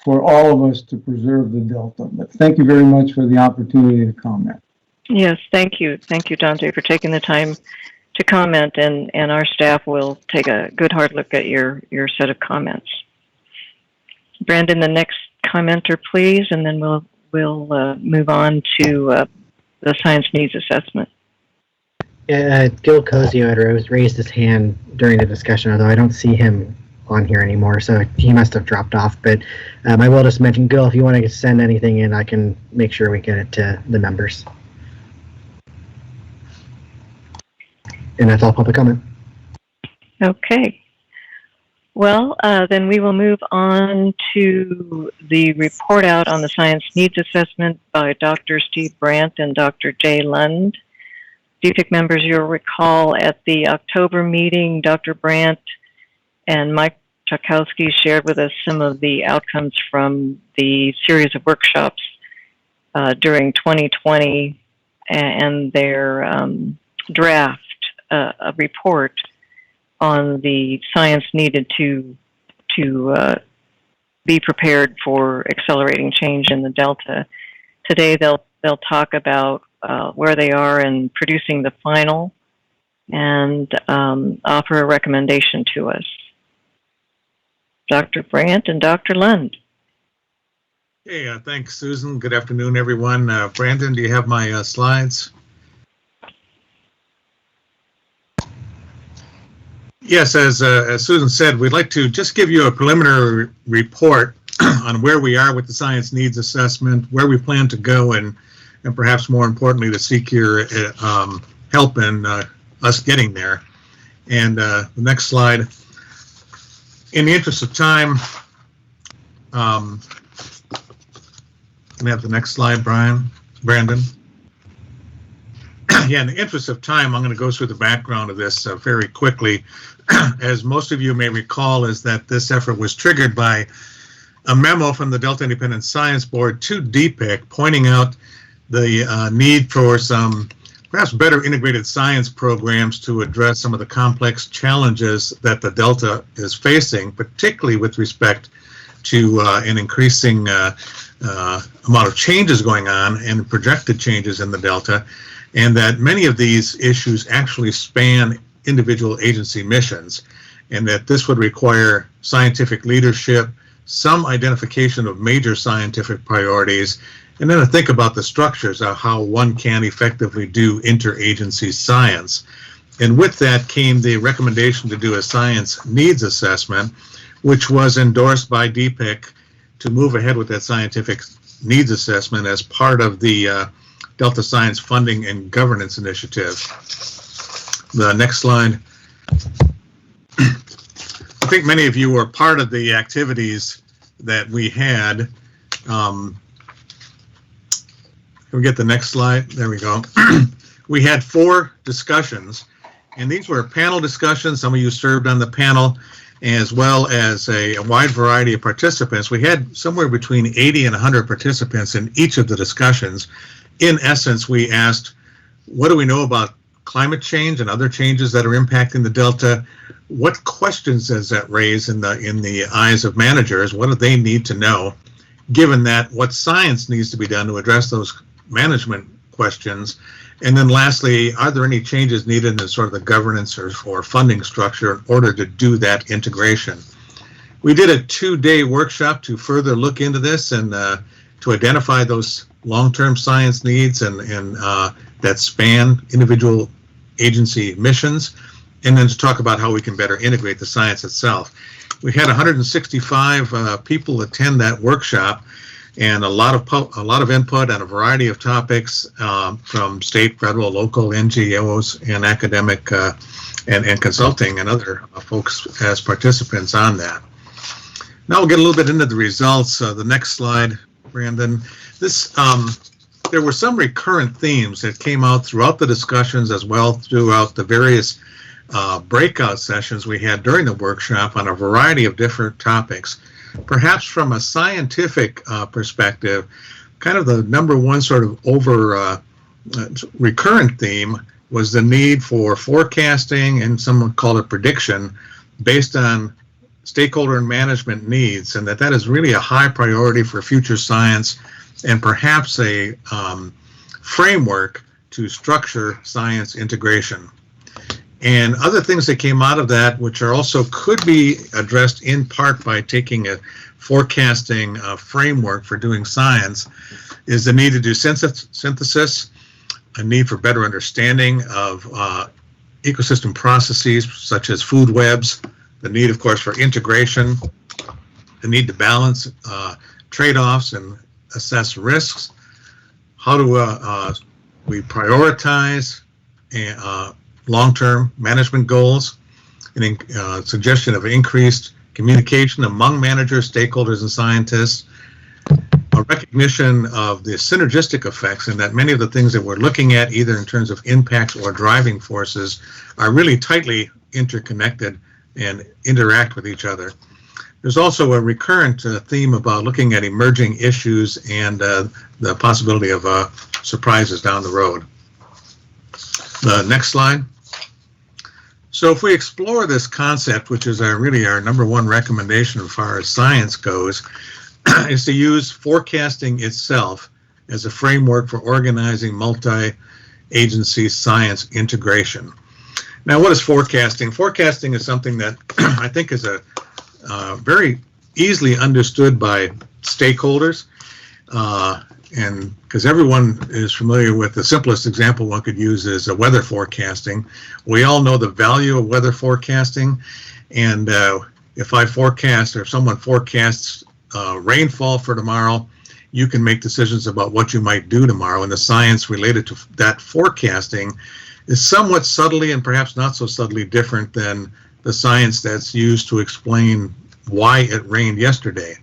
for all of us to preserve the Delta. But thank you very much for the opportunity to comment. Yes, thank you. Thank you, Dante, for taking the time to comment, and our staff will take a good hard look at your set of comments. Brandon, the next commenter, please, and then we'll move on to the science needs assessment. Gil Cozio had raised his hand during the discussion, although I don't see him on here anymore, so he must have dropped off. But I will just mention, Gil, if you want to send anything in, I can make sure we get it to the members. And that's all public comment. Okay. Well, then we will move on to the report out on the science needs assessment by Dr. Steve Brandt and Dr. Jay Lund. DPIIC members, you'll recall at the October meeting, Dr. Brandt and Mike Chakowski shared with us some of the outcomes from the series of workshops during 2020 and their draft. A report on the science needed to be prepared for accelerating change in the Delta. Today they'll talk about where they are in producing the final and offer a recommendation to us. Dr. Brandt and Dr. Lund. Hey, thanks, Susan. Good afternoon, everyone. Brandon, do you have my slides? Yes, as Susan said, we'd like to just give you a preliminary report on where we are with the science needs assessment, where we plan to go, and perhaps more importantly, to seek your help in us getting there. And the next slide. In the interest of time, can we have the next slide, Brandon? Yeah, in the interest of time, I'm going to go through the background of this very quickly. As most of you may recall, is that this effort was triggered by a memo from the Delta Independent Science Board to DPIIC pointing out the need for some perhaps better integrated science programs to address some of the complex challenges that the Delta is facing, particularly with respect to an increasing amount of changes going on and projected changes in the Delta, and that many of these issues actually span individual agency missions, and that this would require scientific leadership, some identification of major scientific priorities, and then to think about the structures of how one can effectively do interagency science. And with that came the recommendation to do a science needs assessment, which was endorsed by DPIIC to move ahead with that scientific needs assessment as part of the Delta Science Funding and Governance Initiative. The next slide. I think many of you were part of the activities that we had. Can we get the next slide? There we go. We had 4 discussions, and these were panel discussions. Some of you served on the panel, as well as a wide variety of participants. We had somewhere between 80 and 100 participants in each of the discussions. In essence, we asked, what do we know about climate change and other changes that are impacting the Delta? What questions does that raise in the eyes of managers? What do they need to know? Given that, what science needs to be done to address those management questions? And then lastly, are there any changes needed in sort of the governance or funding structure in order to do that integration? We did a 2-day workshop to further look into this and to identify those long-term science needs and that span individual agency missions, and then to talk about how we can better integrate the science itself. We had 165 people attend that workshop, and a lot of input on a variety of topics from state, federal, local, NGOs, and academic and consulting and other folks as participants on that. Now we'll get a little bit into the results. The next slide, Brandon. There were some recurrent themes that came out throughout the discussions, as well throughout the various breakout sessions we had during the workshop on a variety of different topics. Perhaps from a scientific perspective, kind of the number one sort of recurrent theme was the need for forecasting, and someone called it prediction, based on stakeholder and management needs, and that is really a high priority for future science, and perhaps a framework to structure science integration. And other things that came out of that, which are also could be addressed in part by taking a forecasting framework for doing science, is the need to do synthesis, a need for better understanding of ecosystem processes such as food webs, the need, of course, for integration, the need to balance trade-offs and assess risks. How do we prioritize long-term management goals, and suggestion of increased communication among managers, stakeholders, and scientists, a recognition of the synergistic effects, and that many of the things that we're looking at, either in terms of impacts or driving forces, are really tightly interconnected and interact with each other. There's also a recurrent theme about looking at emerging issues and the possibility of surprises down the road. The next slide. So if we explore this concept, which is really our number one recommendation as far as science goes, is to use forecasting itself as a framework for organizing multi-agency science integration. Now, what is forecasting? Forecasting is something that I think is a very easily understood by stakeholders, and because everyone is familiar with the simplest example one could use is weather forecasting. We all know the value of weather forecasting, and if I forecast, or if someone forecasts rainfall for tomorrow, you can make decisions about what you might do tomorrow, and the science related to that forecasting is somewhat subtly and perhaps not so subtly different than the science that's used to explain why it rained yesterday.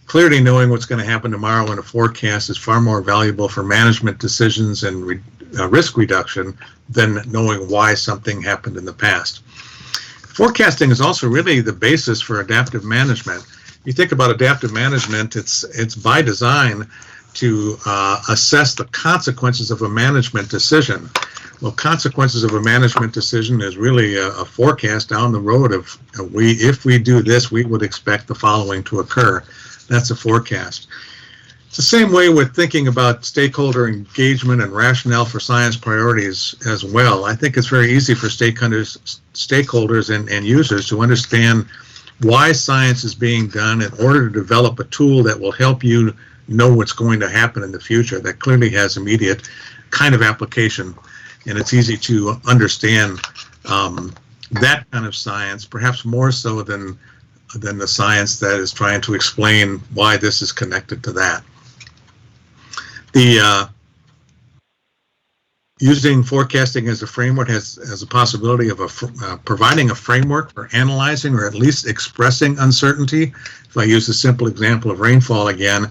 Clearly knowing what's going to happen tomorrow in a forecast is far more valuable for management decisions and risk reduction than knowing why something happened in the past. Forecasting is also really the basis for adaptive management. You think about adaptive management, it's by design to assess the consequences of a management decision. Well, consequences of a management decision is really a forecast down the road of if we do this, we would expect the following to occur. That's a forecast. It's the same way with thinking about stakeholder engagement and rationale for science priorities as well. I think it's very easy for stakeholders and users to understand why science is being done in order to develop a tool that will help you know what's going to happen in the future that clearly has immediate kind of application. And it's easy to understand that kind of science, perhaps more so than the science that is trying to explain why this is connected to that. Using forecasting as a framework has a possibility of providing a framework for analyzing or at least expressing uncertainty. If I use the simple example of rainfall again,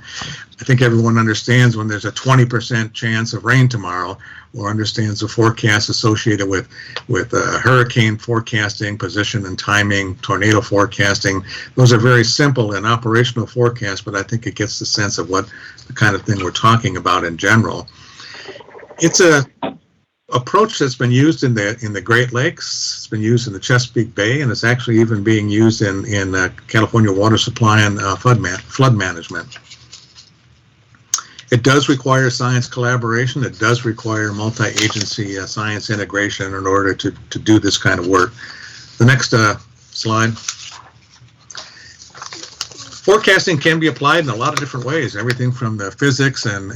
I think everyone understands when there's a 20% chance of rain tomorrow, or understands the forecast associated with hurricane forecasting, position and timing, tornado forecasting. Those are very simple and operational forecasts, but I think it gets the sense of what the kind of thing we're talking about in general. It's a approach that's been used in the Great Lakes. It's been used in the Chesapeake Bay, and it's actually even being used in California water supply and flood management. It does require science collaboration. It does require multi-agency science integration in order to do this kind of work. The next slide. Forecasting can be applied in a lot of different ways, everything from the physics and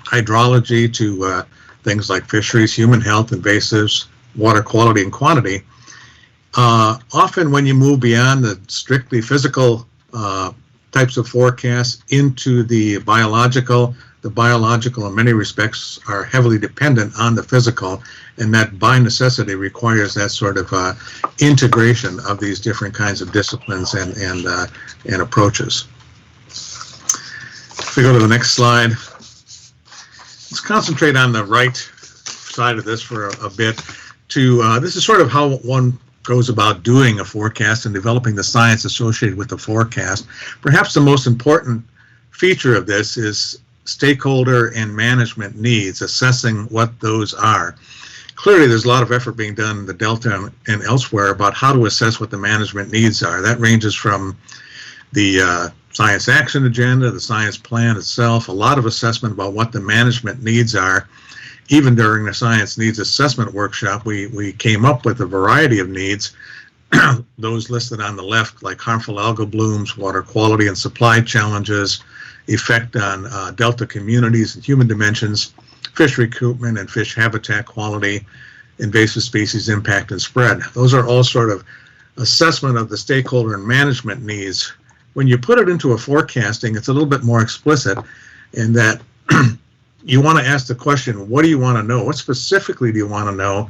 hydrology to things like fisheries, human health, invasives, water quality and quantity. Often when you move beyond the strictly physical types of forecasts into the biological in many respects are heavily dependent on the physical, and that by necessity requires that sort of integration of these different kinds of disciplines and approaches. If we go to the next slide, let's concentrate on the right side of this for a bit. This is sort of how one goes about doing a forecast and developing the science associated with the forecast. Perhaps the most important feature of this is stakeholder and management needs, assessing what those are. Clearly, there's a lot of effort being done in the Delta and elsewhere about how to assess what the management needs are. That ranges from the science action agenda, the science plan itself, a lot of assessment about what the management needs are. Even during the science needs assessment workshop, we came up with a variety of needs, those listed on the left, like harmful algal blooms, water quality and supply challenges, effect on delta communities and human dimensions, fish recoupment and fish habitat quality, invasive species impact and spread. Those are all sort of assessment of the stakeholder and management needs. When you put it into a forecasting, it's a little bit more explicit in that you want to ask the question, what do you want to know? What specifically do you want to know?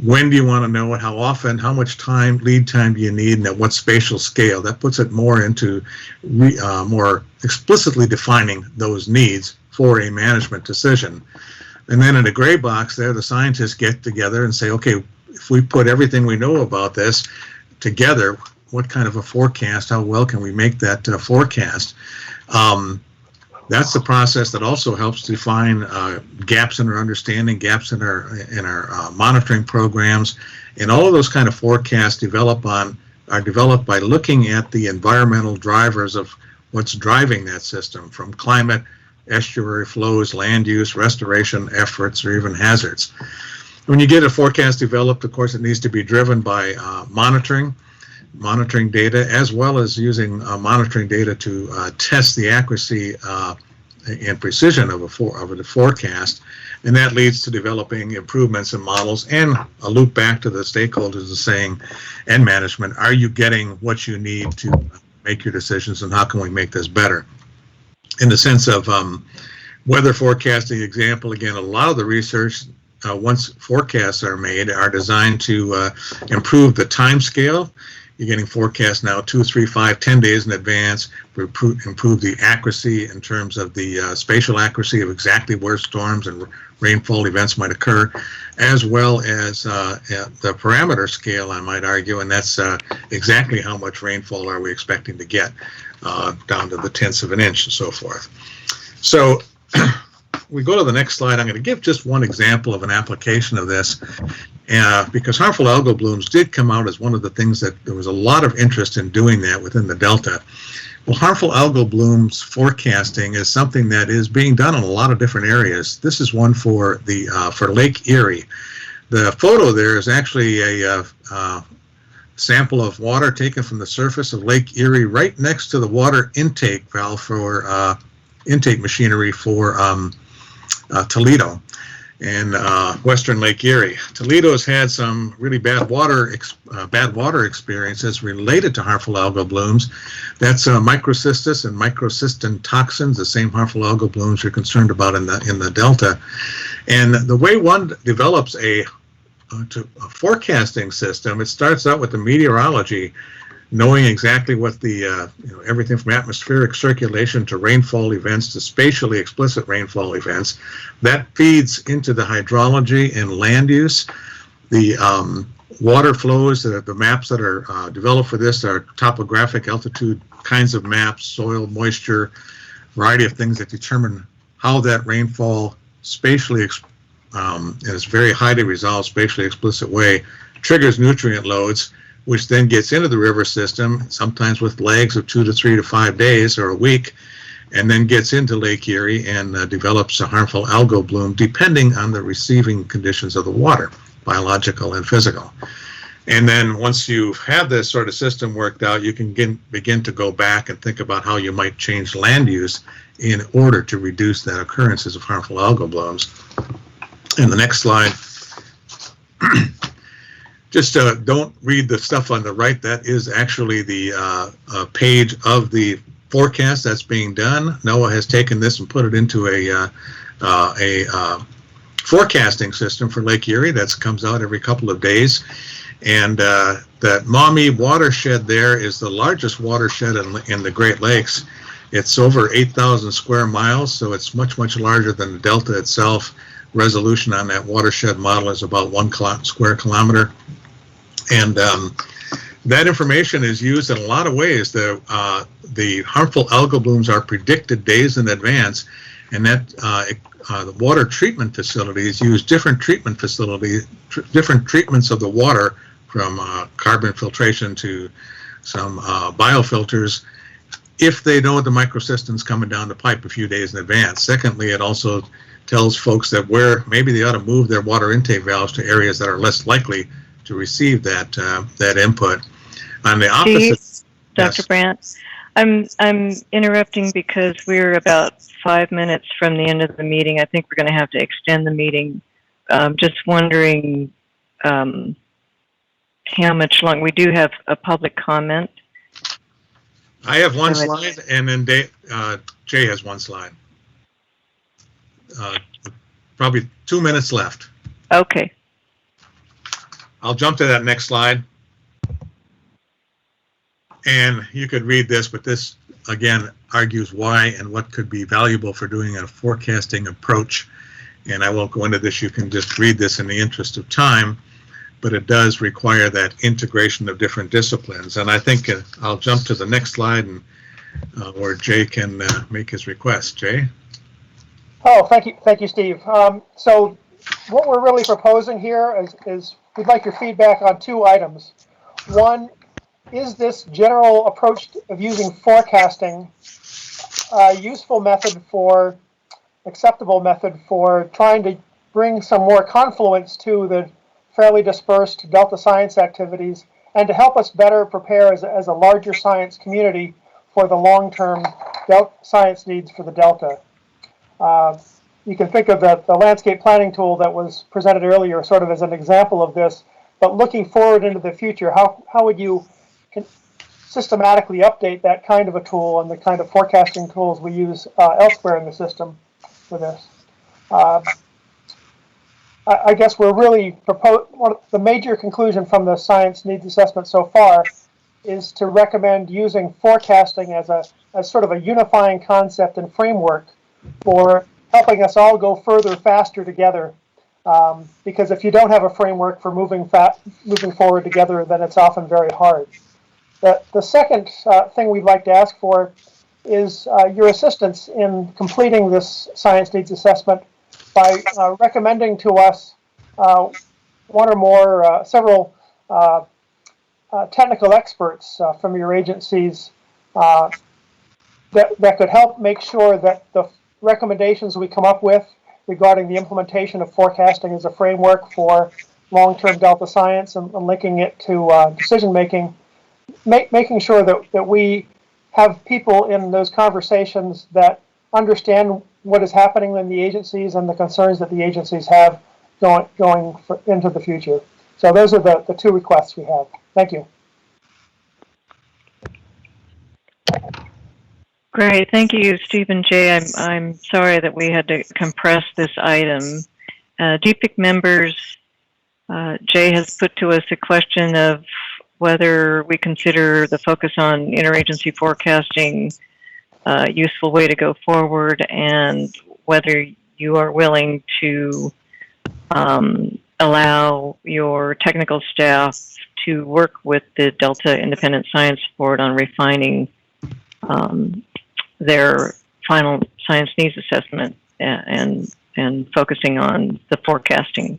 When do you want to know it? How often? How much time, lead time do you need? And at what spatial scale? That puts it more into more explicitly defining those needs for a management decision. And then in the gray box there, the scientists get together and say, okay, if we put everything we know about this together, what kind of a forecast, how well can we make that forecast? That's the process that also helps define gaps in our understanding, gaps in our monitoring programs, and all of those kind of forecasts are developed by looking at the environmental drivers of what's driving that system, from climate, estuary flows, land use, restoration efforts, or even hazards. When you get a forecast developed, of course, it needs to be driven by monitoring data, as well as using monitoring data to test the accuracy and precision of the forecast, and that leads to developing improvements in models and a loop back to the stakeholders and saying, and management, are you getting what you need to make your decisions, and how can we make this better? In the sense of weather forecasting example, again, a lot of the research, once forecasts are made, are designed to improve the time scale You're getting forecasts now 2, 3, 5, 10 days in advance. We improve the accuracy in terms of the spatial accuracy of exactly where storms and rainfall events might occur, as well as the parameter scale, I might argue, and that's exactly how much rainfall are we expecting to get, down to the tenths of an inch and so forth. So we go to the next slide. I'm going to give just one example of an application of this, because harmful algal blooms did come out as one of the things that there was a lot of interest in doing that within the Delta. Well, harmful algal blooms forecasting is something that is being done in a lot of different areas. This is one for the for Lake Erie. The photo there is actually a sample of water taken from the surface of Lake Erie right next to the water intake valve for intake machinery for Toledo and Western Lake Erie. Toledo has had some really bad water experiences related to harmful algal blooms. That's microcystis and microcystin toxins, the same harmful algal blooms you're concerned about in the Delta. And the way one develops a forecasting system, it starts out with the meteorology, knowing exactly what the, everything from atmospheric circulation to rainfall events to spatially explicit rainfall events. That feeds into the hydrology and land use. The water flows, the maps that are developed for this are topographic altitude kinds of maps, soil, moisture, variety of things that determine how that rainfall spatially, in its very highly resolved, spatially explicit way, triggers nutrient loads, which then gets into the river system, sometimes with lags of 2 to 3 to 5 days or a week, and then gets into Lake Erie and develops a harmful algal bloom, depending on the receiving conditions of the water, biological and physical. And then once you have this sort of system worked out, you can begin to go back and think about how you might change land use in order to reduce that occurrences of harmful algal blooms. In the next slide, just don't read the stuff on the right. That is actually the page of the forecast that's being done. NOAA has taken this and put it into a forecasting system for Lake Erie that comes out every couple of days. And that Maumee watershed there is the largest watershed in the Great Lakes. It's over 8,000 square miles, so it's much, much larger than the Delta itself. Resolution on that watershed model is about 1 square kilometer. And that information is used in a lot of ways. The harmful algal blooms are predicted days in advance, and that the water treatment facilities use different treatments of the water, from carbon filtration to some biofilters, if they know the microcystin's coming down the pipe a few days in advance. Secondly, it also tells folks that where maybe they ought to move their water intake valves to areas that are less likely to receive that that input. On the opposite, Chief, Dr. Brandt, I'm interrupting because we're about 5 minutes from the end of the meeting. I think we're going to have to extend the meeting. Just wondering how much longer. We do have a public comment. I have one slide, and then Jay has one slide. Probably 2 minutes left. Okay. I'll jump to that next slide. And you could read this, but this, again, argues why and what could be valuable for doing a forecasting approach. And I won't go into this. You can just read this in the interest of time. But it does require that integration of different disciplines. And I think I'll jump to the next slide and where Jay can make his request. Jay? Oh, thank you, Steve. So what we're really proposing here is we'd like your feedback on 2 items. One, is this general approach of using forecasting a useful method for, acceptable method for trying to bring some more confluence to the fairly dispersed Delta science activities, and to help us better prepare as a larger science community for the long-term science needs for the Delta. You can think of the landscape planning tool that was presented earlier sort of as an example of this, but looking forward into the future, how would you systematically update that kind of a tool and the kind of forecasting tools we use elsewhere in the system for this? I guess we're really the major conclusion from the science needs assessment so far is to recommend using forecasting as sort of a unifying concept and framework for helping us all go further, faster together. Because if you don't have a framework for moving forward together, then it's often very hard. The second thing we'd like to ask for is your assistance in completing this science needs assessment by recommending to us one or more, several technical experts from your agencies that could help make sure that the recommendations we come up with regarding the implementation of forecasting as a framework for long-term delta science and linking it to decision-making, making sure that we have people in those conversations that understand what is happening in the agencies and the concerns that the agencies have going into the future. So those are the two requests we have. Thank you. Great, thank you, Stephen J. I'm sorry that we had to compress this item. DPIIC members, Jay has put to us a question of whether we consider the focus on interagency forecasting a useful way to go forward, and whether you are willing to allow your technical staff to work with the Delta Independent Science Board on refining their final science needs assessment and focusing on the forecasting.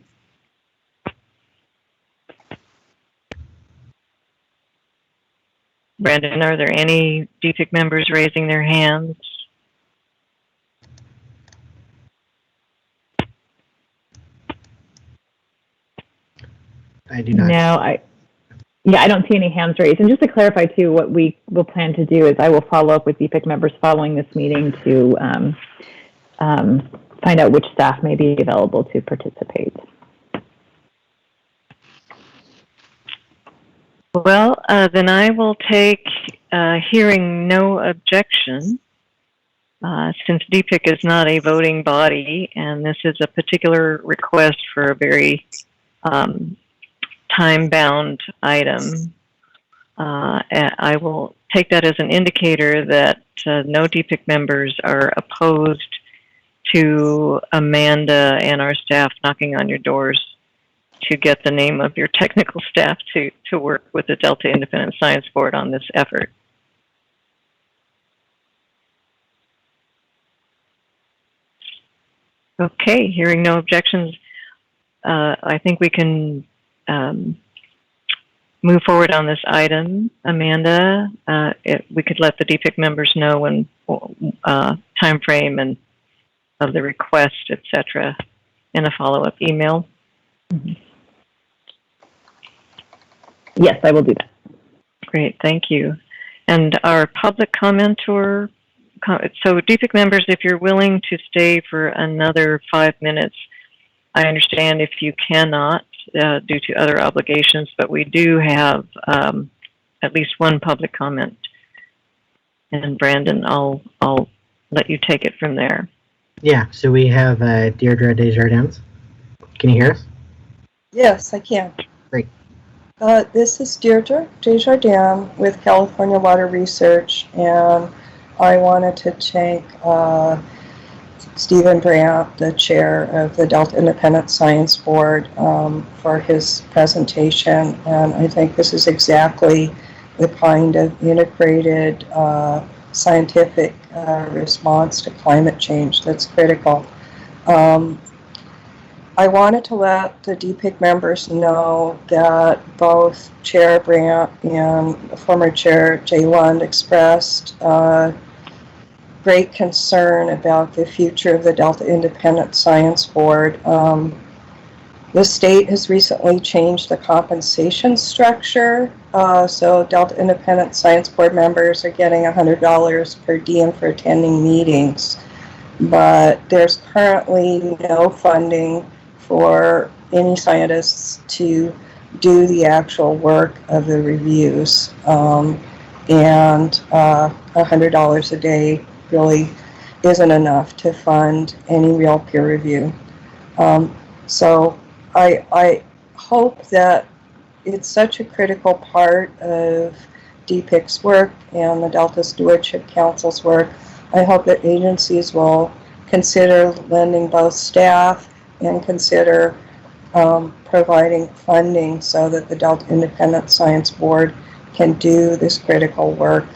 Brandon, are there any DPIIC members raising their hands? I do not. No, I don't see any hands raised. And just to clarify too, what we will plan to do is I will follow up with DPIIC members following this meeting to find out which staff may be available to participate. Well, then I will take hearing no objection, since DPIIC is not a voting body, and this is a particular request for a very time-bound item. I will take that as an indicator that no DPIIC members are opposed to Amanda and our staff knocking on your doors to get the name of your technical staff to work with the Delta Independent Science Board on this effort. Okay, hearing no objections, I think we can move forward on this item. Amanda, we could let the DPIIC members know when time frame and of the request, etc., in a follow-up email. Mm-hmm. Yes, I will do that. Great, thank you. And our public commenter, so DPIIC members, if you're willing to stay for another 5 minutes, I understand if you cannot due to other obligations, but we do have at least one public comment. And Brandon, I'll let you take it from there. Yeah, so we have Deirdre Desjardins. Can you hear us? Yes, I can. Great. This is Deirdre Desjardins with California Water Research, and I wanted to thank Stephen Brandt, the chair of the Delta Independent Science Board, for his presentation. And I think this is exactly the kind of integrated scientific response to climate change that's critical. I wanted to let the DPIIC members know that both Chair Brandt and former Chair Jay Lund expressed great concern about the future of the Delta Independent Science Board. The state has recently changed the compensation structure, so Delta Independent Science Board members are getting $100 per diem for attending meetings, but there's currently no funding for any scientists to do the actual work of the reviews, and $100 a day really isn't enough to fund any real peer review. So I hope that it's such a critical part of DPIIC's work and the Delta Stewardship Council's work. I hope that agencies will consider lending both staff and consider providing funding so that the Delta Independent Science Board can do this critical work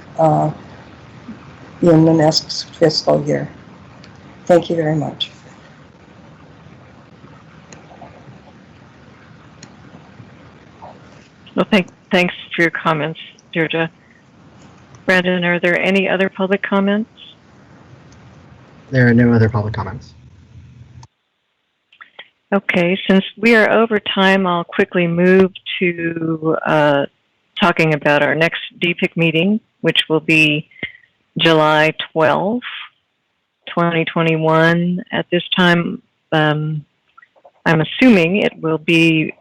in the next fiscal year. Thank you very much. Well, thanks for your comments, Deirdre. Brandon, are there any other public comments? There are no other public comments. Okay, since we are over time, I'll quickly move to talking about our next DPIIC meeting, which will be July 12th, 2021. At this time, I'm assuming it will be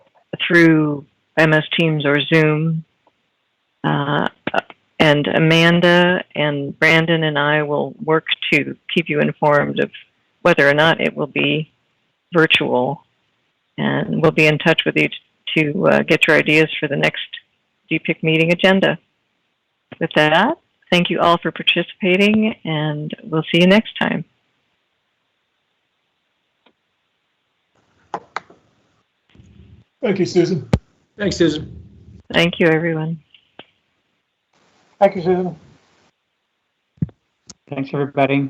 through MS Teams or Zoom. And Amanda and Brandon and I will work to keep you informed of whether or not it will be virtual. And we'll be in touch with you to get your ideas for the next DPIIC meeting agenda. With that, thank you all for participating, and we'll see you next time. Thank you, Susan. Thanks, Susan. Thank you, everyone. Thank you, Susan. Thanks, everybody.